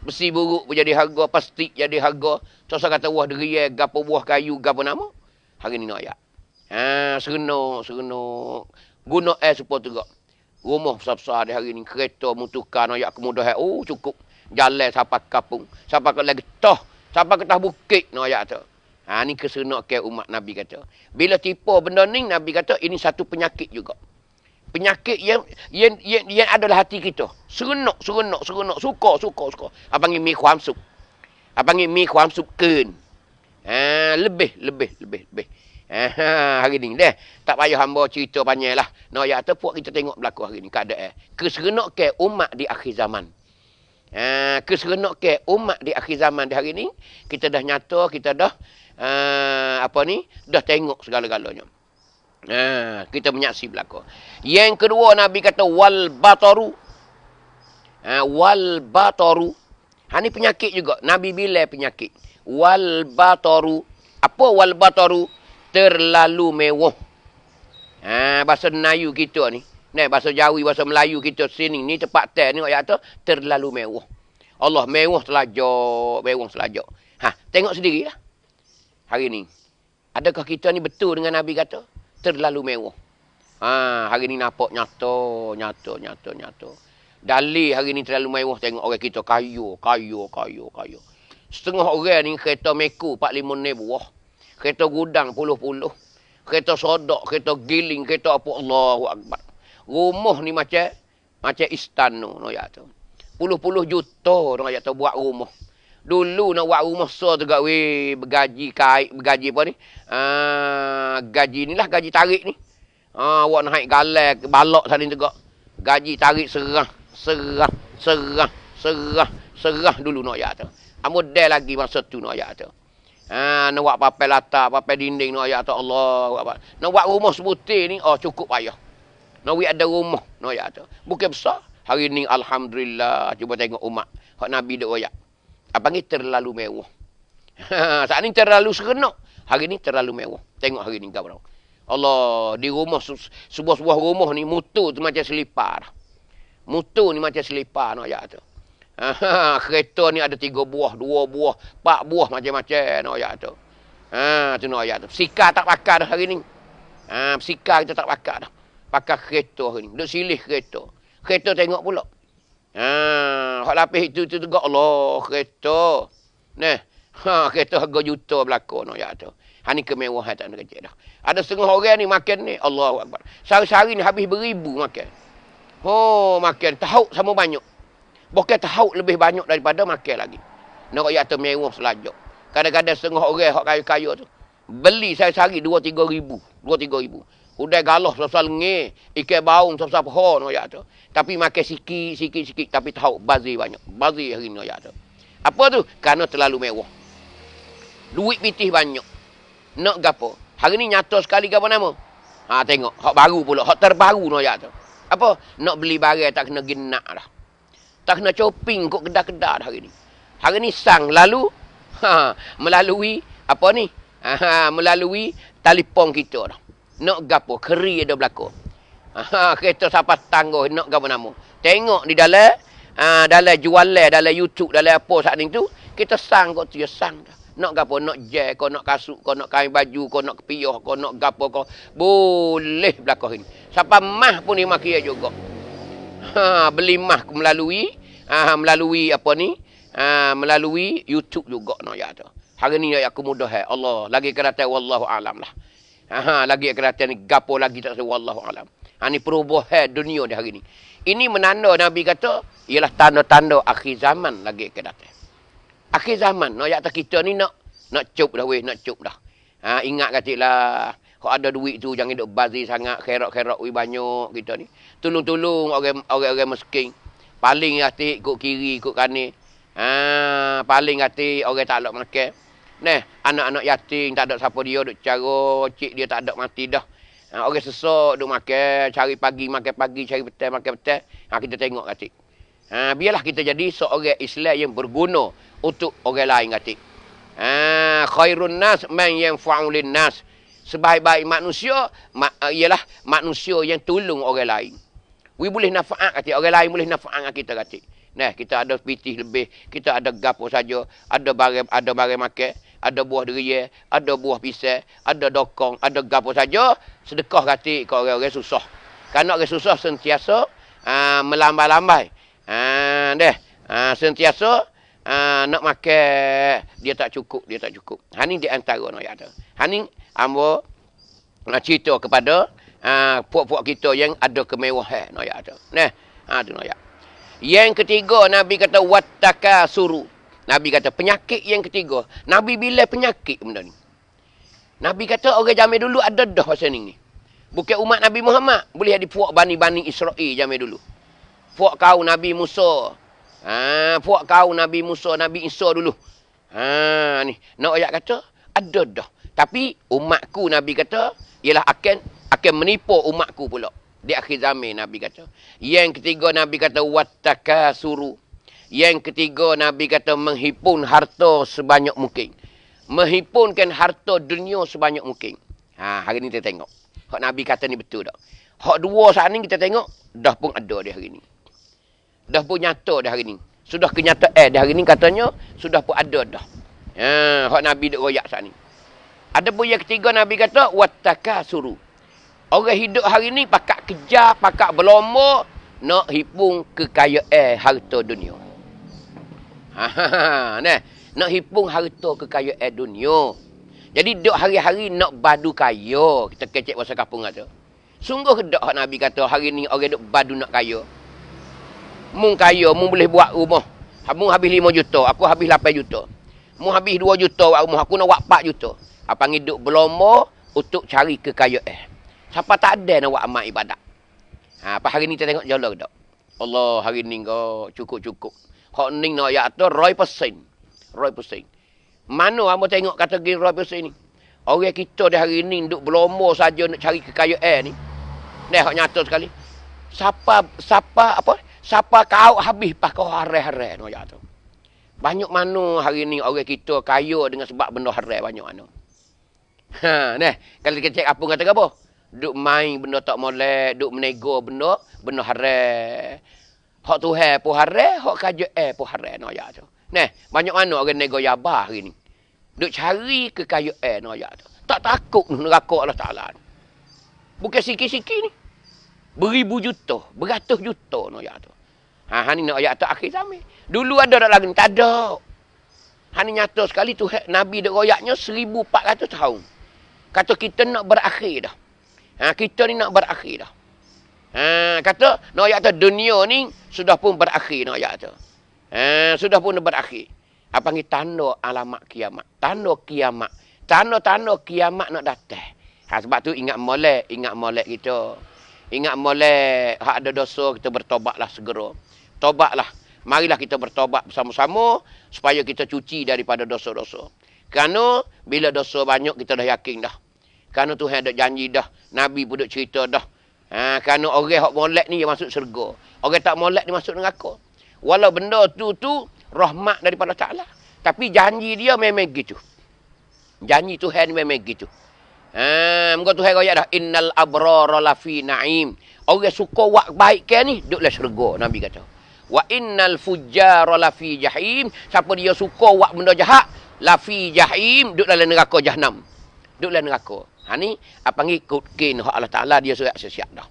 Besi buruk pun jadi harga, plastik jadi harga. Susah kata buah derian, gapo buah kayu, gapo nama. Hari ni nak ayat. Serenok. Guna air supaya tegak. Rumah besar-besar di hari ni. Kereta mutukan, ayat kemudahan. Cukup. Jalan sampai kapung. Sampai ke lagi toh. Sampai ke tah bukit nak ayat tu. Ni keseronokan umat Nabi kata. Bila tipu benda ni, Nabi kata ini satu penyakit juga. Penyakit yang adalah hati kita. Serenok. Suka. Panggil mi kuam sup. Panggil mi kuam sup ken. Lebih. Hari ni deh. Tak payah hamba cerita panjang lah. Ya tu puak kita tengok berlaku hari ni keadaan. Keseronokan umat di akhir zaman. Keseronokan umat di akhir zaman di hari ni. Kita dah nyata, kita dah dah tengok segala-galanya. Kita menyaksi belaka. Yang kedua Nabi kata wal bataru. Ni penyakit juga. Nabi bila penyakit. Wal bataru. Apa wal bataru? Terlalu mewah. Bahasa Melayu kita ni. Bahasa Jawi, bahasa Melayu kita sini ni tempat ni ayat tu terlalu mewah. Allah mewah selajak, mewah selajak. Tengok sendirilah. Hari ni. Adakah kita ni betul dengan Nabi kata? Terlalu mewah. Hari ni nampak nyata. Dalil hari ni terlalu mewah, tengok orang kita kaya. Setengah orang ni kereta Meko 45 buah. Kereta gudang puluh-puluh. Kereta sodak, kereta giling, kereta apa, Allahu Akbar. Rumah ni macam istana, no ya tu. Puluh-puluh juta, no ya tu buat rumah. Dulu nak buat rumah so tu gak bergaji apa ni? Gaji ni lah, gaji tarik ni. Awak naik galak, balok sana tu gak. Gaji tarik serah dulu no ya tu. Model lagi masa tu no ya tu. Nak buat papel latar, papel dinding no ya tu, Allah. Nak buat rumah sebutir ni, cukup payah. Nak buat ada rumah no ya tu. Bukan besar. Hari ni alhamdulillah, cuba tengok umat hak Nabi dak royak. Abang ni terlalu mewah. Saat ni terlalu serenok. Hari ni terlalu mewah. Tengok hari ni gambar. Allah, di rumah sebuah rumah ni mutu tu macam selipar. Mutu ni macam selipar no ya tu. Kereta ni ada 3 buah, 2 buah, 4 buah macam-macam no ya tu. Tu no ya tu. Sikar tak pakai dah hari ni. Sikar kita tak pakai dah. Pakai kereta hari ni. Duk silih kereta. Kereta tengok pula. Hak lapis itu tegak Allah kereta. Kereta harga juta belaka no ya tu. Ni kemewahan tak ada kecil dah. Ada setengah orang ni makan ni, Allahu Akbar. Sehari-hari ni habis beribu makan. Makan tahu sama banyak. Bukan tahu lebih banyak daripada makan lagi. Nak ya tu mewah selajak. Kadang-kadang setengah orang hak kaya-kaya tu beli sehari-hari 2-3 ribu. Udah galah sosal nge, ikan baung sosal pohon no ya tu. Tapi makan sikit tapi tahu bazir banyak. Bazir hari ni no ya tu. Apa tu? Kerana terlalu mewah. Duit pitih banyak. Nak gapo? Hari ni nyata sekali gapo nama? Tengok, hak baru pula, hak terbaru no ya tu. Apa? Nak beli barang tak kena genak dah. Tak kena shopping kok kedai-kedai hari ni. Hari ni sang lalu melalui apa ni? Melalui telefon kita dah. Nak gapo? Keri ada berlaku. Kereta siapa tangguh nak gapo nama? Tengok di dalam jualan, dalam YouTube, dalam apa saat ni tu, kita sang kok tu ya sang dah. Nak gapo? Nak jel, kau nak kasut, kau nak kain baju, kau nak kepiah, kau nak gapo kau boleh berlaku ni. Siapa mah pun ni makia juga. Beli mah melalui apa ni? Melalui YouTube juga no ya tu. Hari ni aku mudah Allah lagi kerata wallahu alam lah. Lagi kerata ni gapo lagi tak tahu wallahu alam. Ni perubahan dunia di hari ni. Ini menanda Nabi kata ialah tanda-tanda akhir zaman lagi kerata. Akhir zaman no ya kita ni nak cup dah weh, nak cup dah. Ingat katiklah kalau ada duit tu jangan duk bazir sangat, khairat weh banyak kita ni. Tolong-tolong orang miskin. Paling hati ikut kiri, ikut kanan. Paling hati orang tak ada makan. Anak-anak yatim tak ada siapa dia duk cara, cik dia tak ada mati dah. Orang sesak duk makan, cari pagi makan pagi, cari petang makan petang. Kita tengok katik. Biarlah kita jadi seorang Islam yang berguna untuk orang lain katik. Khairun nas man yanfa'u lin nas. Sebaik-baik manusia ialah manusia yang tolong orang lain. We boleh nafa'at katik, orang lain boleh nafa'at kita katik. Kita ada pitih lebih, kita ada gapo saja, ada barang makan, ada buah durian, ada buah pisang, ada dokong, ada gapo saja, sedekah katik ke orang-orang susah. Kerana orang susah sentiasa melambai-lambai. Sentiasa nak makan dia tak cukup. Ni di antara no ya tu. Ni ambo cerita kepada puak-puak kita yang ada kemewahan no ya tu. Tu no ya. Yang ketiga Nabi kata wattakasuru. Nabi kata penyakit yang ketiga. Nabi bila penyakit benda ni. Nabi kata orang zaman dulu ada dah pasal ni. Bukan umat Nabi Muhammad, boleh ada puak bani Israel zaman dulu. Puak kau Nabi Musa. Puak kau Nabi Musa, Nabi Isa dulu. Ni nak ayat kata ada dah. Tapi umatku Nabi kata ialah akan menipu umatku pula. Di akhir zaman Nabi kata. Yang ketiga Nabi kata wattakasuru. Yang ketiga Nabi kata menghimpun harta sebanyak mungkin. Menghimpunkan harta dunia sebanyak mungkin. Hari ni kita tengok. Hak Nabi kata ni betul tak? Hak dua saat ni kita tengok, dah pun ada di hari ni. Dah pun nyata di hari ni. Sudah kenyataan di hari ni katanya, sudah pun ada dah. Hak Nabi duk royak saat ni. Ada pun yang ketiga Nabi kata, wattakasuru. Orang hidup hari ni pakak kejar, pakak berlomba, nak hipung kekayaan harta dunia. Nah, nak hipung harta kekayaan dunia. Jadi duk hari-hari nak badu kaya. Kita kecek bahasa kampung kata. Sungguh dak hak Nabi kata hari ni orang duk badu nak kaya. Mung kaya, mung boleh buat rumah. Mung habis 5 juta, aku habis 8 juta. Mung habis 2 juta buat rumah, aku nak buat 4 juta. Apa panggil duk berlomba untuk cari kekayaan. Siapa tak ada nak buat amal ibadat. Apa hari ni kita tengok jalan dak? Allah hari ni kau cukup-cukup. Hak ning nak ayat tu 100%. 100%. Mana hamba tengok kategori 100% ni? Orang kita di hari ni duk berlomba saja nak cari kekayaan ni. Dah hak nyata sekali. Siapa kau habis pas kau harai-harai nak ayat tu. Banyak mana hari ni orang kita kaya dengan sebab benda harai banyak mana. Kalau kita cek apa kata apa? Duk main benda tak molek, duk menego benda harai. Hak Tuhan pun harai, hak kerajaan pun harai nak ayat tu. Banyak mana orang nego yabah hari ni. Duk cari kekayaan nak ayat tu. Tak takut neraka Allah Ta'ala. Bukan sikit-sikit ni. Beribu juta, beratus juta nak ayat tu. Ni nak ayat tu akhir zaman. Dulu ada tak lagi? Tak ada. Ni nyata sekali tu Nabi duk royaknya 1400 tahun. Kata kita nak berakhir dah. Kita ni nak berakhir dah. Kata nak ayat tu dunia ni sudah pun berakhir nak ayat tu. Sudah pun berakhir. Apa panggil tanda alamat kiamat. Tanda kiamat. Tanda-tanda kiamat nak datang. Sebab tu ingat molek kita. Ingat molek hak ada dosa kita bertobatlah segera. Tobatlah. Marilah kita bertobat bersama-sama supaya kita cuci daripada dosa-dosa. Kerana bila dosa banyak kita dah yakin dah. Kerana Tuhan ada janji dah. Nabi pun dah cerita dah. Kerana orang hak molek ni dia masuk syurga. Orang tak molek dia masuk neraka. Walau benda tu rahmat daripada Ta'ala. Tapi janji dia memang gitu. Janji Tuhan memang gitu. Muka Tuhan kaya dah. Innal abrara lafi na'im. Orang suka buat baik ke ni, duduklah syurga, Nabi kata. Wa innal fujjara lafi jahim. Siapa dia suka buat benda jahat, lafi jahim, duduk dalam neraka Jahannam. Duduk dalam neraka. Ni apa panggil kutkin hak Allah Ta'ala dia siap dah.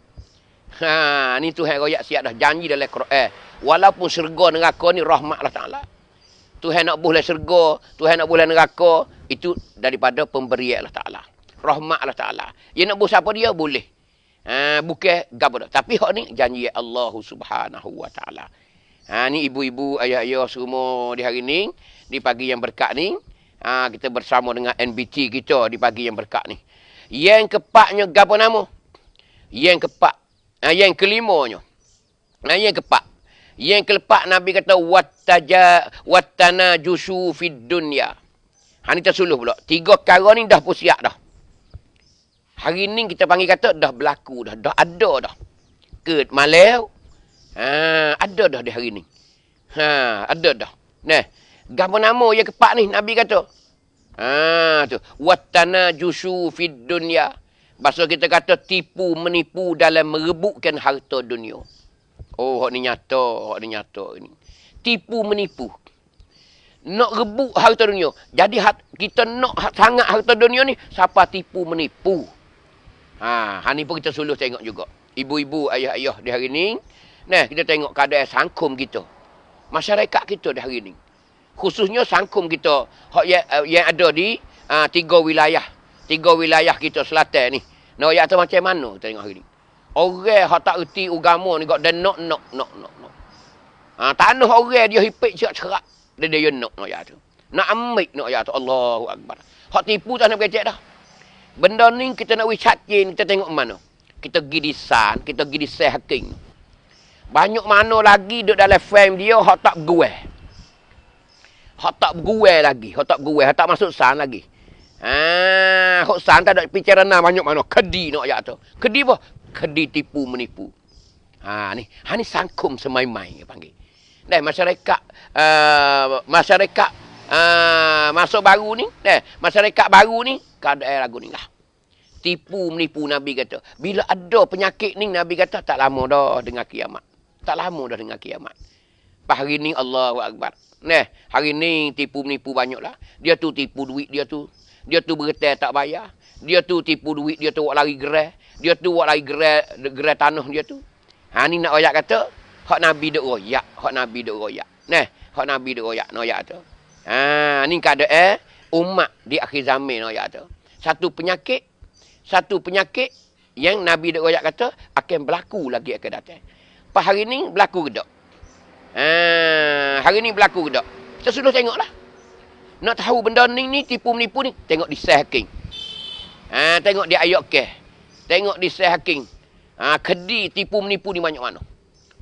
Ni Tuhan royak siap dah. Janji dalam Quran. Walaupun syurga neraka ni rahmat Allah Ta'ala. Tuhan nak buh dalam syurga, Tuhan nak buh dalam neraka, itu daripada pemberian Allah Ta'ala. Rahmat Allah Ta'ala. Dia nak buh siapa dia, boleh. Bukan gapo dah. Tapi hak ni janji Allah Subhanahu Wa Ta'ala. Ni ibu-ibu, ayah-ayah semua di hari ni, di pagi yang berkat ni, kita bersama dengan NBT kita di pagi yang berkat ni. Yang kepaknya gapo nama? Yang kepak. Yang kelimanya. Yang kepak. Yang keempat Nabi kata wattana jusu fid dunya. Ni tersuluh pula. 3 perkara ni dah pun siap dah. Hari ni kita panggil kata dah berlaku dah. Dah ada dah. Ket malau. Ada dah di hari ni. Ada dah. Gapo nama yang keempat ni Nabi kata? Tu. Wattana jusu fid dunya. Bahasa kita kata tipu menipu dalam merebutkan harta dunia. Hak ni nyata ni. Tipu menipu. Nak rebut harta dunia. Jadi kita nak sangat harta dunia ni, siapa tipu menipu. Ni pun kita suluh tengok juga. Ibu-ibu, ayah-ayah di hari ni. Kita tengok keadaan sangkum kita. Masyarakat kita di hari ni. Khususnya sangkum kita yang ada di 3 wilayah. 3 wilayah kita selatan ni. Nak ayat tu macam mana tengok hari ni. Orang yang tak erti agama ni, dia nak. Tanah orang dia hipik cerak-cerak. Dia nak ayat tu. Nak ambil nak ayat tu. Allahu Akbar. Hak tipu tak nak berkecek dah. Benda ni kita nak wicatin, kita tengok mana. Kita pergi di san, kita pergi di hakim. Banyak mana lagi duduk dalam frame dia, hak tak berguai. Hak tak berguai lagi. Hak tak masuk san lagi. Hak san tak ada pikiran banyak mana. Kedi nak ayat tu. Kedi apa? Kedi tipu menipu. Ni sangkum semai-mai panggil. Dan masyarakat Masuk baru ni, masyarakat baru ni, keadaan lagu ni lah. Tipu menipu Nabi kata. Bila ada penyakit ni Nabi kata tak lama dah dengan kiamat. Tak lama dah dengan kiamat. Pas hari ni Allahu Akbar. Hari ni tipu menipu banyak lah. Dia tu tipu duit dia tu. Dia tu bergetar tak bayar. Dia tu tipu duit dia tu buat lari gerai. Dia tu buat lari gerai tanah dia tu. Ni nak royak kata hak Nabi duk royak, hak Nabi duk royak. Hak Nabi duk royak, noyak tu. Ni keadaan umat di akhir zaman noyak tu. Satu penyakit yang Nabi duk royak kata akan berlaku lagi akan datang. Pas hari ni berlaku ke tak? Hari ni berlaku ke tak? Kita sudah tengoklah. Nak tahu benda ni tipu menipu ni, tengok di Sahih Hakim. Tengok di ayat ke. Tengok di Sahih Hakim. Kedi tipu menipu ni banyak mana?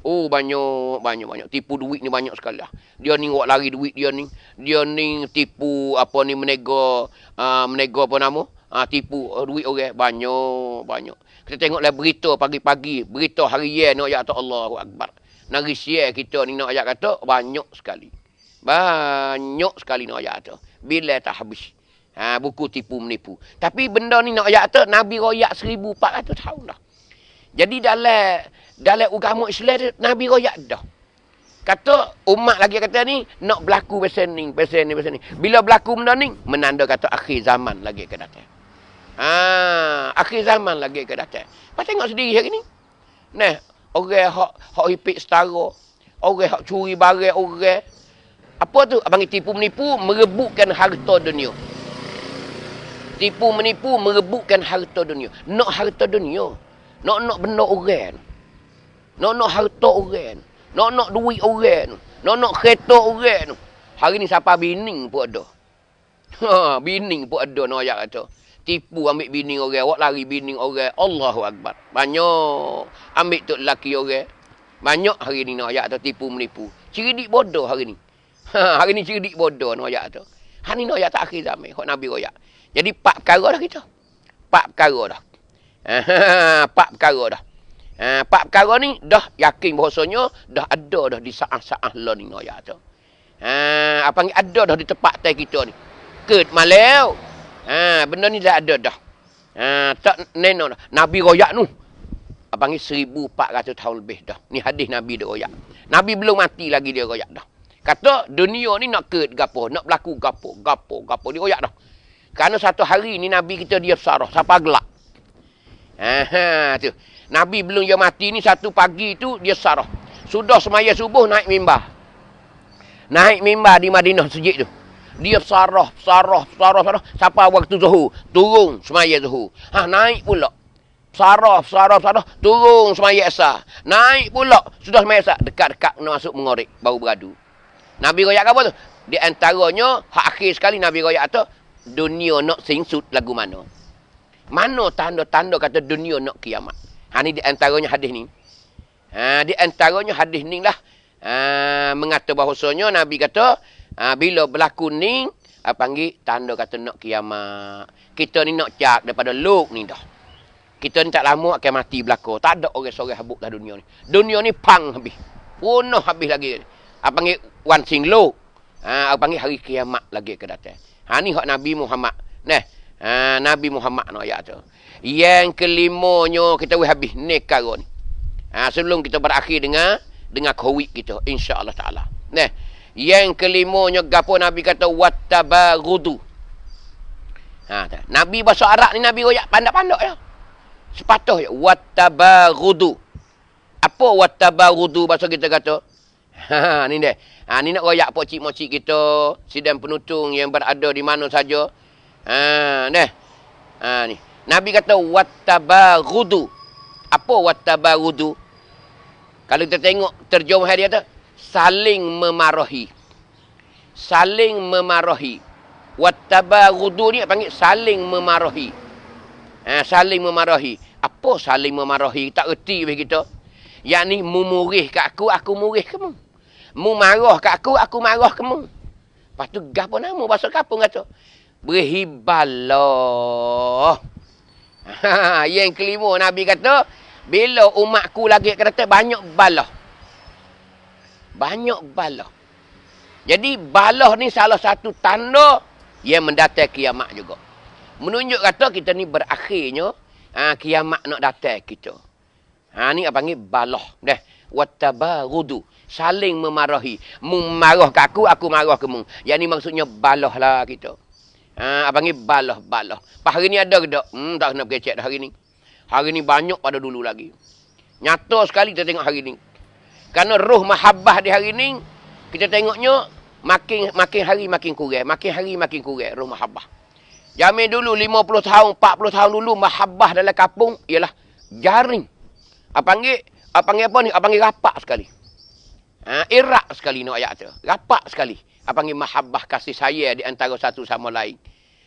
Oh, banyak. Tipu duit ni banyak sekali lah. Dia ni buat lari duit dia ni. Dia ni tipu apa ni menego apa nama? Tipu duit orang. Banyak. Kita tengoklah berita pagi-pagi. Berita harian nak ayat Allahu Akbar. Nari share kita ni nak ayat kata banyak sekali. Banyak sekali nak ayat tu. Bila tak habis. Buku tipu menipu. Tapi benda ni nak ayat tu Nabi royak 1400 tahun dah. Jadi dalam agama Islam tu, Nabi royak dah. Kata umat lagi kata ni nak berlaku pasal ni. Bila berlaku benda ni menanda kata akhir zaman lagi akan datang. Akhir zaman lagi akan datang. Pas tengok sendiri hari ni. Orang hak hipik setara. Orang hak curi barang orang. Apa tu? Abang tipu menipu merebutkan harta dunia. Tipu menipu merebutkan harta dunia. Nak harta dunia. Nak benda orang. Nak harta orang. Nak duit orang. Nak kereta orang. Hari ni siapa bining pun ada. Bining pun ada nak ayat kata. Tipu ambil bining orang. Awak lari bining orang. Allahu Akbar. Banyak. Ambil tu lelaki orang. Banyak hari ni nak ayat kata tipu menipu. Cerdik bodoh hari ni. Hari ni cerdik bodoh nak ayat kata. Hari ni nak ayat tak akhir zaman. Hak Nabi royak. Jadi 4 perkara dah kita. 4 perkara dah. 4 perkara dah. 4 perkara ni dah yakin bahasanya dah ada dah di saat-saat lah ni nak ayat tu. Apa ni ada dah di tempat tai kita ni. Ket malau. Benda ni dah ada dah. Tak neno dah. Nabi royak nu. Apa ni 1400 tahun lebih dah. Ni hadis Nabi dah royak. Nabi belum mati lagi dia royak dah. Kata dunia ni nak ket gapo, nak berlaku gapo dia royak dah. Kerana satu hari ni Nabi kita dia sarah, siapa gelak. Tu. Nabi belum dia mati ni satu pagi tu dia sarah. Sudah semaya subuh naik mimbar. Naik mimbar di Madinah sejik tu. Dia sarah. Sampai waktu zuhur. Turun semaya zuhur. Naik pula. Sarah. Turun semaya asar. Naik pula. Sudah semaya asar. Dekat-dekat nak masuk mengorek. Baru beradu. Nabi royak apa tu? Di antaranya, hak akhir sekali Nabi royak tu, dunia nak singsut lagu mana? Mana tanda-tanda kata dunia nak kiamat? Ni di antaranya hadis ni. Di antaranya hadis ni lah. Mengata bahawasanya Nabi kata, bila berlaku ni, panggil tanda kata nak kiamat. Kita ni nak cak daripada luk ni dah. Kita ni tak lama akan mati belakang. Tak ada orang sorang habuk dah dunia ni. Dunia ni pang habis. Punah habis lagi. Panggil one sing luk. Panggil hari kiamat lagi ke datang. Ni hak Nabi Muhammad. Nabi Muhammad no ayat tu. Yang kelimanya kita habis ni perkara ni. Sebelum kita berakhir dengan COVID kita insya-Allah taala. Yang kelimanya gapo Nabi kata wattabagudu. Nabi bahasa Arab ni Nabi royak pandai-pandai ya. Sepatah ya wattabagudu. Apa wattabagudu bahasa kita kata? Ni dia. Ni nak royak pak cik mocik kita, sidang penutung yang berada di mana saja. Ni. Nabi kata wattabagudu. Apa wattabagudu? Kalau kita tengok terjemah dia tu, saling memarahi. Saling memarahi. Wattabagudu ni panggil saling memarahi. Saling memarahi. Apa saling memarahi? Tak erti bagi kita. Yang ni mu murih kat aku murih kamu. Mu marah kat aku marah kamu. Lepas tu gapo nama bahasa kampung kata? Berhibalah. Yang kelima Nabi kata, bila umatku lagi kata banyak balah. Banyak balah. Jadi balah ni salah satu tanda yang mendatang kiamat juga. Menunjuk kata kita ni berakhirnya kiamat nak datang kita. Ni apa panggil balah. Dah. Wattabarudu. Saling memarahi. Mung marah ke aku marah ke mung. Yang ni maksudnya balah lah kita. Apa panggil balah. Pas hari ni ada ke tak? Tak kena pergi cek dah hari ni. Hari ni banyak pada dulu lagi. Nyata sekali kita tengok hari ni. Kerana roh mahabbah di hari ni, kita tengoknya makin hari makin kurang. Makin hari makin kurang roh mahabbah. Zaman dulu 50 tahun, 40 tahun dulu mahabbah dalam kampung ialah jaring. Apa panggil apa ni? Apa panggil rapat sekali. Erat sekali nak ayat tu. Rapat sekali. Apa panggil mahabbah kasih sayang di antara satu sama lain.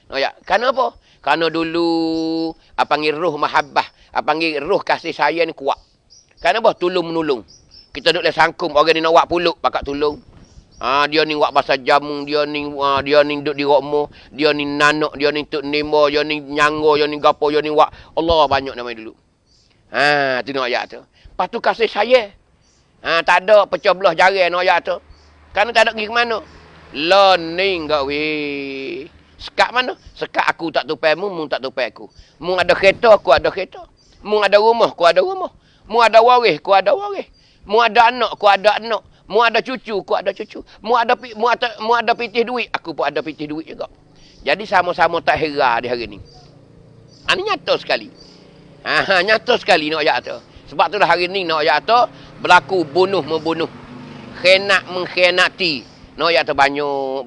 Nak ayat. Kenapa? Kerana dulu apa panggil roh mahabbah, apa panggil roh kasih sayang ni kuat. Kenapa? Tolong menolong. Kita duduk dalam sangkum, orang ni nak buat puluk, pakat tolong. Dia ni buat bahasa jamu, dia ni duduk di rokmo, dia ni nanok, dia ni tuk nemo, dia ni nyanggo, dia ni gapo, dia ni buat. Allah banyak nama dulu. Tu nak ayat tu. Lepas tu kasih sayang. Tak ada pecah belah jari nak ayat tu. Kerana tak ada pergi ke mana. Learning kat weh. Sekat mana? Sekat aku tak tupai mu, mu tak tupai aku. Mu ada kereta, aku ada kereta. Mu ada rumah, aku ada rumah. Mu ada waris, aku ada waris. Mu ada anak, aku ada anak. Mu ada cucu, aku ada cucu. Mu ada pitih duit, aku pun ada pitih duit juga. Jadi sama-sama tak hera di hari ni. Ini nyata sekali. Nyata sekali nak ayat tu. Sebab tu dah hari ni nak ayat tu berlaku bunuh membunuh. Khianat mengkhianati. Nak ayat tu banyak.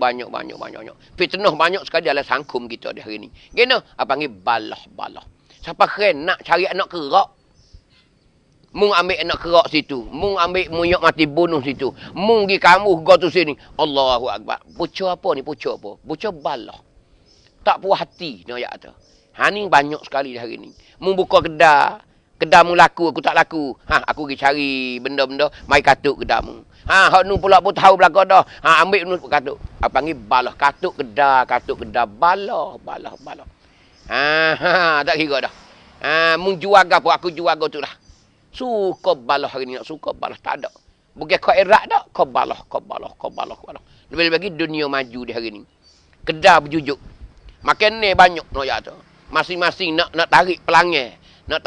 Fitnah banyak sekali dalam sangkum kita di hari ni. Gena apa panggil balah. Siapa khianat cari anak kerak. Mung ambil anak kerak situ. Mung ambil munyak mati bunuh situ. Mung pergi kamu go tu sini. Allahu Akbar. Pucuk apa ni? Pucuk apa? Pucuk balah. Tak puas hati ni ayat tu. Ni banyak sekali hari ni. Mung buka kedai. Kedai mu laku, aku tak laku. Aku pergi cari benda-benda. Mai katuk kedai mu. Hak nu pula pun tahu belakang dah. Ambil nu katuk. Apa panggil balah. Katuk kedai. Balah. Tak kira dah. Mung jual apa? Aku jual tu lah. Suka balah hari ni, suka balah tak ada. Bukan kau erat dak, kau balah. Lebih-lebih lagi dunia maju di hari ni. Kedai berjujuk. Makan ni banyak nak ya tu. Masing-masing nak tarik pelanggan. Nak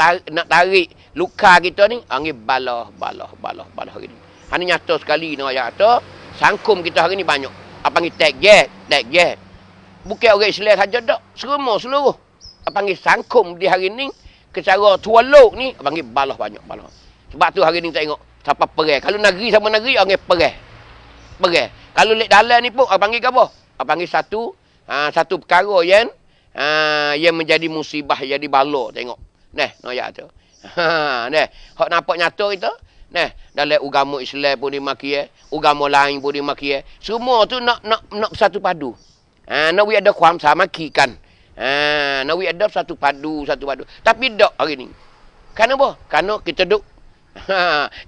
tarik luka kita ni, angin balah hari ni. Ini nyata sekali nak ya tu. Sangkum kita hari ni banyak. Apa panggil tag jet. Bukan orang Islam saja dak. Seluruh. Apa panggil sangkum di hari ni. Kecara tualuk ni, panggil balah banyak. Sebab tu hari ni tengok, siapa perih. Kalau negeri sama negeri, orang perih. Kalau lek dalam ni pun, panggil apa? Panggil satu perkara yang menjadi musibah, jadi bala. Tengok. Nak ayat tu. Hak nampak nyata kita. Dalam agama Islam pun dimaki, agama lain pun dimaki. Semua tu nak satu padu. Nak ada kuam sama kikan. Nawi ada satu padu. Tapi tak hari ni. Kenapa? Kerana kita duk.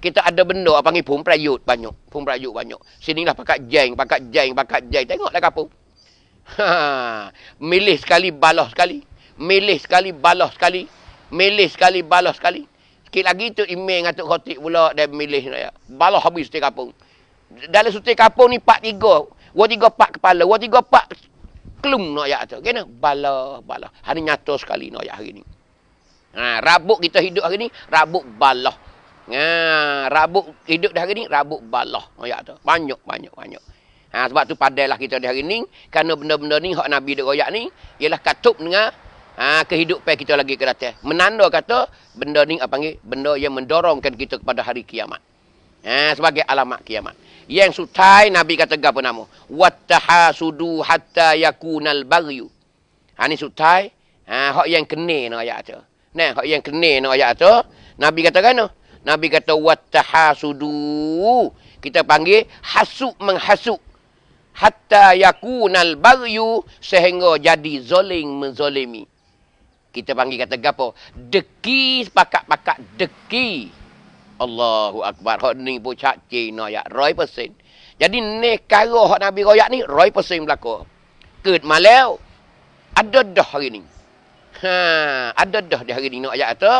Kita ada benda apa panggil pun perayut banyak. Sinilah pakat jeng. Tengoklah kapung. Milih sekali balah sekali. Sikit lagi tu email ngatuk khotik pula dan milih balah habis setiap kapung. Dalam setiap kapung ni 4-3. 3-4 kepala, 3-4 kelum nak ayat tu. Kena balah. Hari nyata sekali nak ayat hari ni. Rabuk kita hidup hari ni, rabuk balah. Rabuk hidup di hari ni, rabuk balah. Ayat tu. Banyak. Sebab tu padailah kita di hari ni. Kerana benda-benda ni, hak Nabi duk royak ni, ialah katup dengan kehidupan kita lagi ke datang. Menanda kata, benda ni apa panggil? Benda yang mendorongkan kita kepada hari kiamat. Sebagai alamat kiamat. Yang sutai Nabi kata apa nama? Wattahasudu hatta yakunal baghyu. Ni sutai. Hak yang kene nak ayat tu. Hak yang kene nak ayat tu. Nabi kata kan? Nabi kata wattahasudu. Kita panggil hasuk menghasuk. Hatta yakunal baghyu. Sehingga jadi zoling menzolimi. Kita panggil kata apa? Deki pakat deki. Allahu Akbar. Hak ni pun cak cina ya 100%. Jadi nekara hak Nabi royak ni 100% berlaku. Ket malau ada dah hari ni. Ada dah di hari ni nak ayat tu.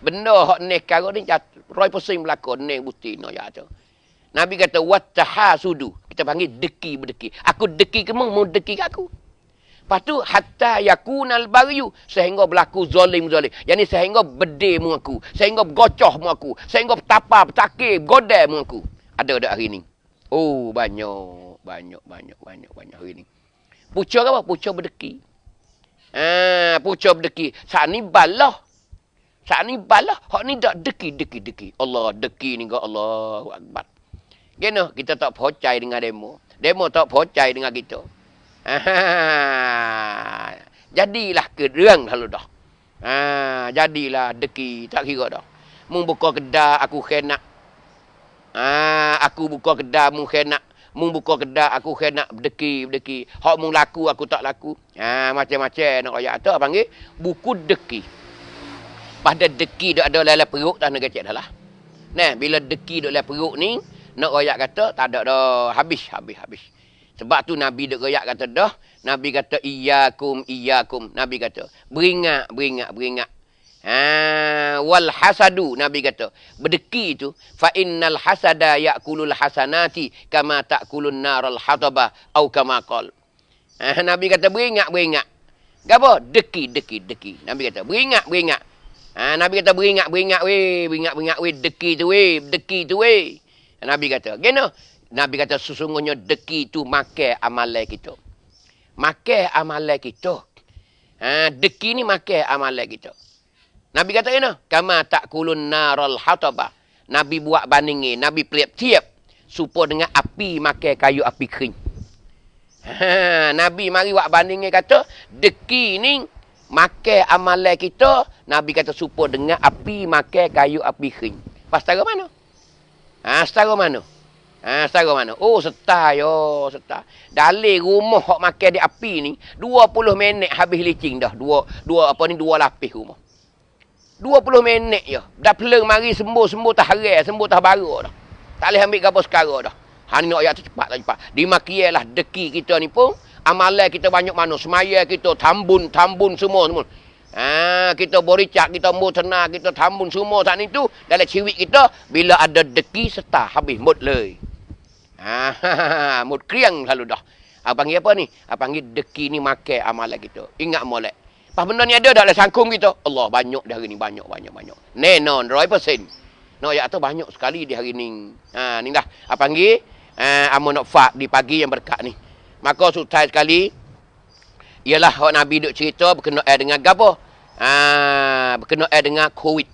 Benda hak nekara ni 100% berlaku nek bukti nak ayat tu. Nabi kata wattahasudu. Kita panggil deki berdeki. Aku deki kamu, mau deki kat aku. Lepas tu hatta yakunal bagyu, sehingga berlaku zalim. Yani sehingga bedil mu aku, sehingga gocoh mu aku, sehingga betapa betakir godai mu aku. Ada dak hari ni. Oh, banyak hari ni. Pucuk apa? Pucuk berdeki. Pucuk berdeki. Saat ni balah. Hak ni tak deki. Allah deki ni ke Allahu Akbar. Gena kita tak percaya dengan demo. Demo tak percaya dengan kita. Jadilah kerang lalu dah. Jadilah deki tak kira dah. Mung buka kedai aku kena. Aku buka kedai mung kena. Mung buka kedai aku kena berdeki. Hak mung laku aku tak laku. Macam-macam nak ayat tu panggil buku deki. Pada deki dak ada dalam perut tak nak kecek dah lah. Nah, bila deki dak dalam perut ni, nak royak kata tak ada dah, habis. Sebab tu Nabi dak royak kata dah, Nabi kata iyyakum. Nabi kata beringat. Wal hasadu, Nabi kata berdeki tu fa innal hasada yakulul hasanati kama takulun naral hataba au kama qol. Nabi kata beringat. Gapo? Deki. Nabi kata beringat. Nabi kata beringat weh, deki tu weh. Nabi kata, gena. Nabi kata sesungguhnya deki tu makan amalan kita. Deki ni makan amalan kita. Nabi kata gena, kama takulun naral hataba. Nabi buat bandingin, Nabi pelip tiap supaya dengan api makan kayu api kering. Nabi mari buat bandingin kata, deki ni makan amalan kita, Nabi kata supaya dengan api makan kayu api kering. Pas setara mana? Setara mana? Oh, setara. Dalil rumah hok makan di api ni 20 minit habis licin dah. Dua lapis rumah. 20 minit je. Dah pelang mari sembuh tak harai, sembuh tak baru dah. Tak boleh ambil gapo sekarang dah. Ni nak ayat tu cepat. Dimakialah deki kita ni pun. Amalan kita banyak mana. Semaya kita tambun semua. Kita boricak, kita mau tenang, kita tambun semua saat itu. Dalam ciwik kita, bila ada deki serta habis mut lei. Mut kriang selalu dah. Panggil apa ni? Panggil deki ni makan amalan kita. Ingat molek. Pas benda ni ada dalam sangkum kita. Allah, banyak di hari ni. Banyak. Nenon, 100%. No, ayat tu banyak sekali di hari ni. Ni dah. Panggil, amun nak fak di pagi yang berkat ni. Maka sultan sekali, ialah Nabi duk cerita berkenaan dengan gapo? Berkenaan dengan COVID.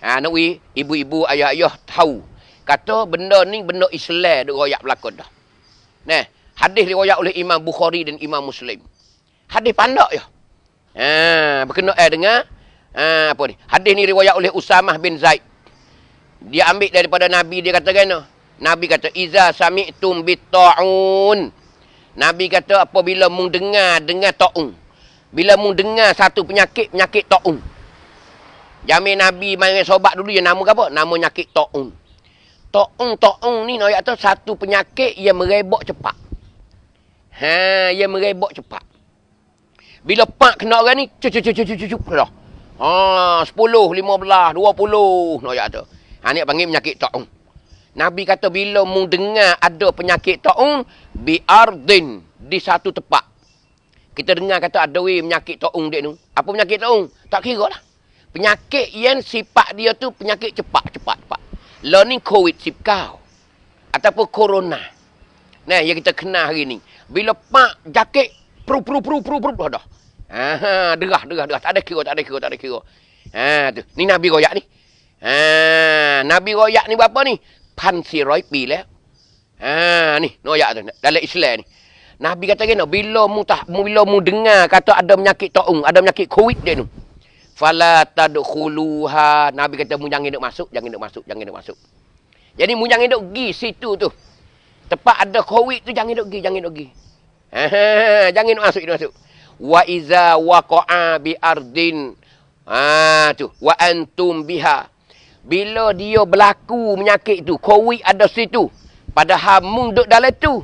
Nak ibu-ibu, ayah-ayah tahu. Kata benda ni benda Islam duk royak berlakon dah. Nah, hadis riwayat oleh Imam Bukhari dan Imam Muslim. Hadis pandak je. Berkenaan dengan apa ni? Hadis ni riwayat oleh Usamah bin Zaid. Dia ambil daripada Nabi, dia kata kena. Nabi kata iza sami'tum bit-ta'un. Nabi kata apabila mung dengar ta'un. Bila mung dengar satu penyakit ta'un. Jamin Nabi mari sobat dulu yang nama apa? Nama penyakit ta'un. Ta'un ni ayat tu satu penyakit yang merebak cepat. Yang merebak cepat. Bila pak kena orang ni cup dah. 10, 15, 20 ayat tu. Ni panggil penyakit ta'un. Nabi kata bila mung dengar ada penyakit ta'un bi'ardin, di satu tempat. Kita dengar kata ada penyakit ta'un dia tu. Apa penyakit ta'un? Tak kira lah. Penyakit yang sifat dia tu penyakit cepat. Learning COVID sipkau. Ataupun corona. Nah, yang kita kenal hari ni. Bila pak jakit pru dah. Derah. Tak ada kira. Tu. Ni Nabi royak ni. Nabi royak ni berapa ni? 1,400 pi lah. Ni royak tu dalam Islam ni. Nabi kata gini, bila mu dengar kata ada penyakit ta'un, ada penyakit COVID dia tu. Fala tadkhuluha. Nabi kata mu jangan duk masuk. Jadi mu jangan duk pergi situ tu. Tempat ada COVID tu jangan duk pergi. Jangan duk masuk. Wa iza waqa'a bi ardin. Tu wa antum biha. Bila dia berlaku penyakit tu, COVID ada situ. Padahal mung duk dalam tu.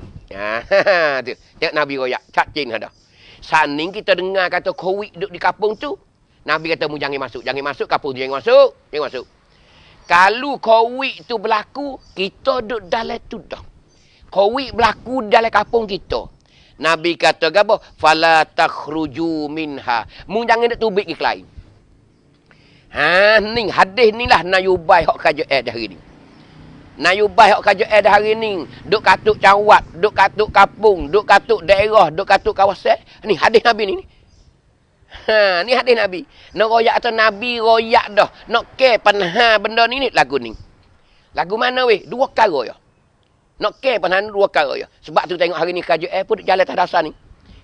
Tu. Tengok Nabi royak. Cacing ada. Saning kita dengar kata COVID duk di kampung tu. Nabi kata mu jangan masuk. Kampung tu jangan masuk. Kalau Covid tu berlaku, kita duduk dalam tu dah. Covid berlaku dalam kampung kita. Nabi kata apa? Fala takhruju minha. Mu jangan nak tubik ke lain. Ni hadis ni lah nayubai hak kaja dah hari ni. Nayubai hak kaja dah hari ni. Duk katuk cawat, duk katuk kampung, duk katuk daerah, duk katuk kawasan. Ni hadis Nabi ni. Ni hadis Nabi. Nak royak atau Nabi royak dah. Nak ke panah benda ni lagu ni. Lagu mana weh? Dua perkara ya. Nak ke panah dua perkara ya. Sebab tu tengok hari ni kaja pun jalan atas dasar ni.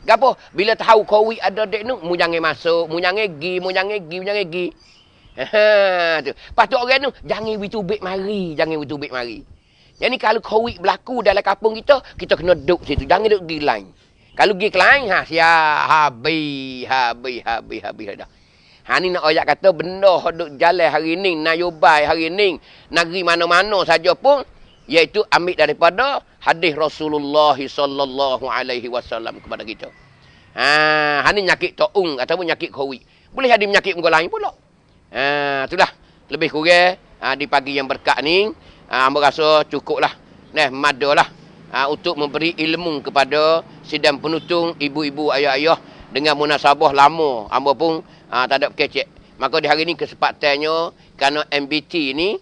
Gapo? Bila tahu Covid ada dek nu, mu jangan masuk, mu jangan gi, mu jangan gi, mu jangan gi. Tu. Patut orang tu jangan bitubik mari, jangan bitubik mari. Jadi kalau Covid berlaku dalam kampung kita, kita kena duduk situ. Jangan duduk pergi lain. Kalau pergi ke lain, habis dah. Ni nak ayat kata benda duk jalan hari ni, nayobai hari ni, negeri mana-mana saja pun, iaitu ambil daripada hadis Rasulullah sallallahu alaihi wasallam kepada kita. Ni nyakit taung ataupun nyakit Covid. Boleh jadi menyakit orang lain pula. Itulah lebih kurang di pagi yang berkat ni hamba rasa cukuplah madalah untuk memberi ilmu kepada sidang penutung ibu-ibu ayah-ayah dengan munasabah lama hamba pun tak ada kecek. Maka di hari ni kesempatannya kerana MBT ni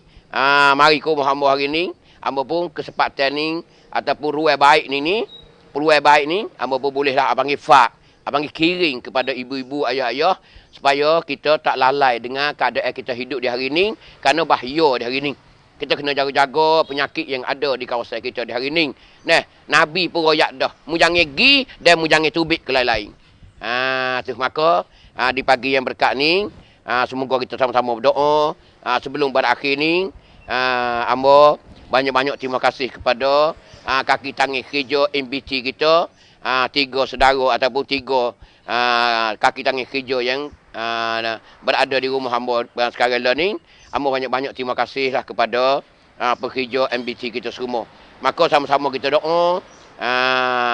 mari ku hamba hari ni hamba pun kesempatan ni ataupun ruang baik ni peluang baik ni hamba pun bolehlah abangi abangi kiring kepada ibu-ibu ayah-ayah supaya kita tak lalai dengan keadaan kita hidup di hari ini kerana bahaya di hari ini. Kita kena jaga-jaga penyakit yang ada di kawasan kita di hari ini. Nabi pun royak dah. Mu jangan gi dan mu jangan tubik ke lain-lain. Maka di pagi yang berkat ni semoga kita sama-sama berdoa sebelum berakhir ni amba banyak-banyak terima kasih kepada kaki tangan kerja MBT kita, 3 saudara ataupun 3 kaki tangan kerja yang berada di rumah hamba sekarang ni. Hamba banyak-banyak terima kasihlah kepada pekerja MBT kita semua. Maka sama-sama kita doa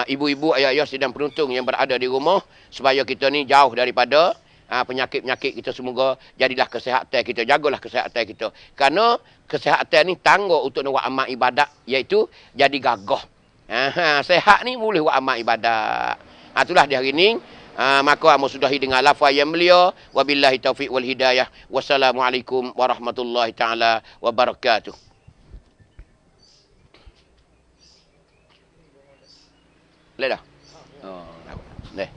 ibu-ibu ayah-ayah sidang penuntung yang berada di rumah supaya kita ni jauh daripada penyakit-penyakit kita. Semoga jadilah kesihatan kita, jagalah kesihatan kita. Kerana kesihatan ni tangguh untuk nak buat amal ibadat, iaitu jadi gagah. Sehat ni boleh buat amal ibadat. Itulah di hari ni. Maka amo sudahi dengan lafaz yang mulia. Wabillahi taufiq wal hidayah. Wassalamualaikum warahmatullahi taala wabarakatuh. Boleh dah? Oh, dah.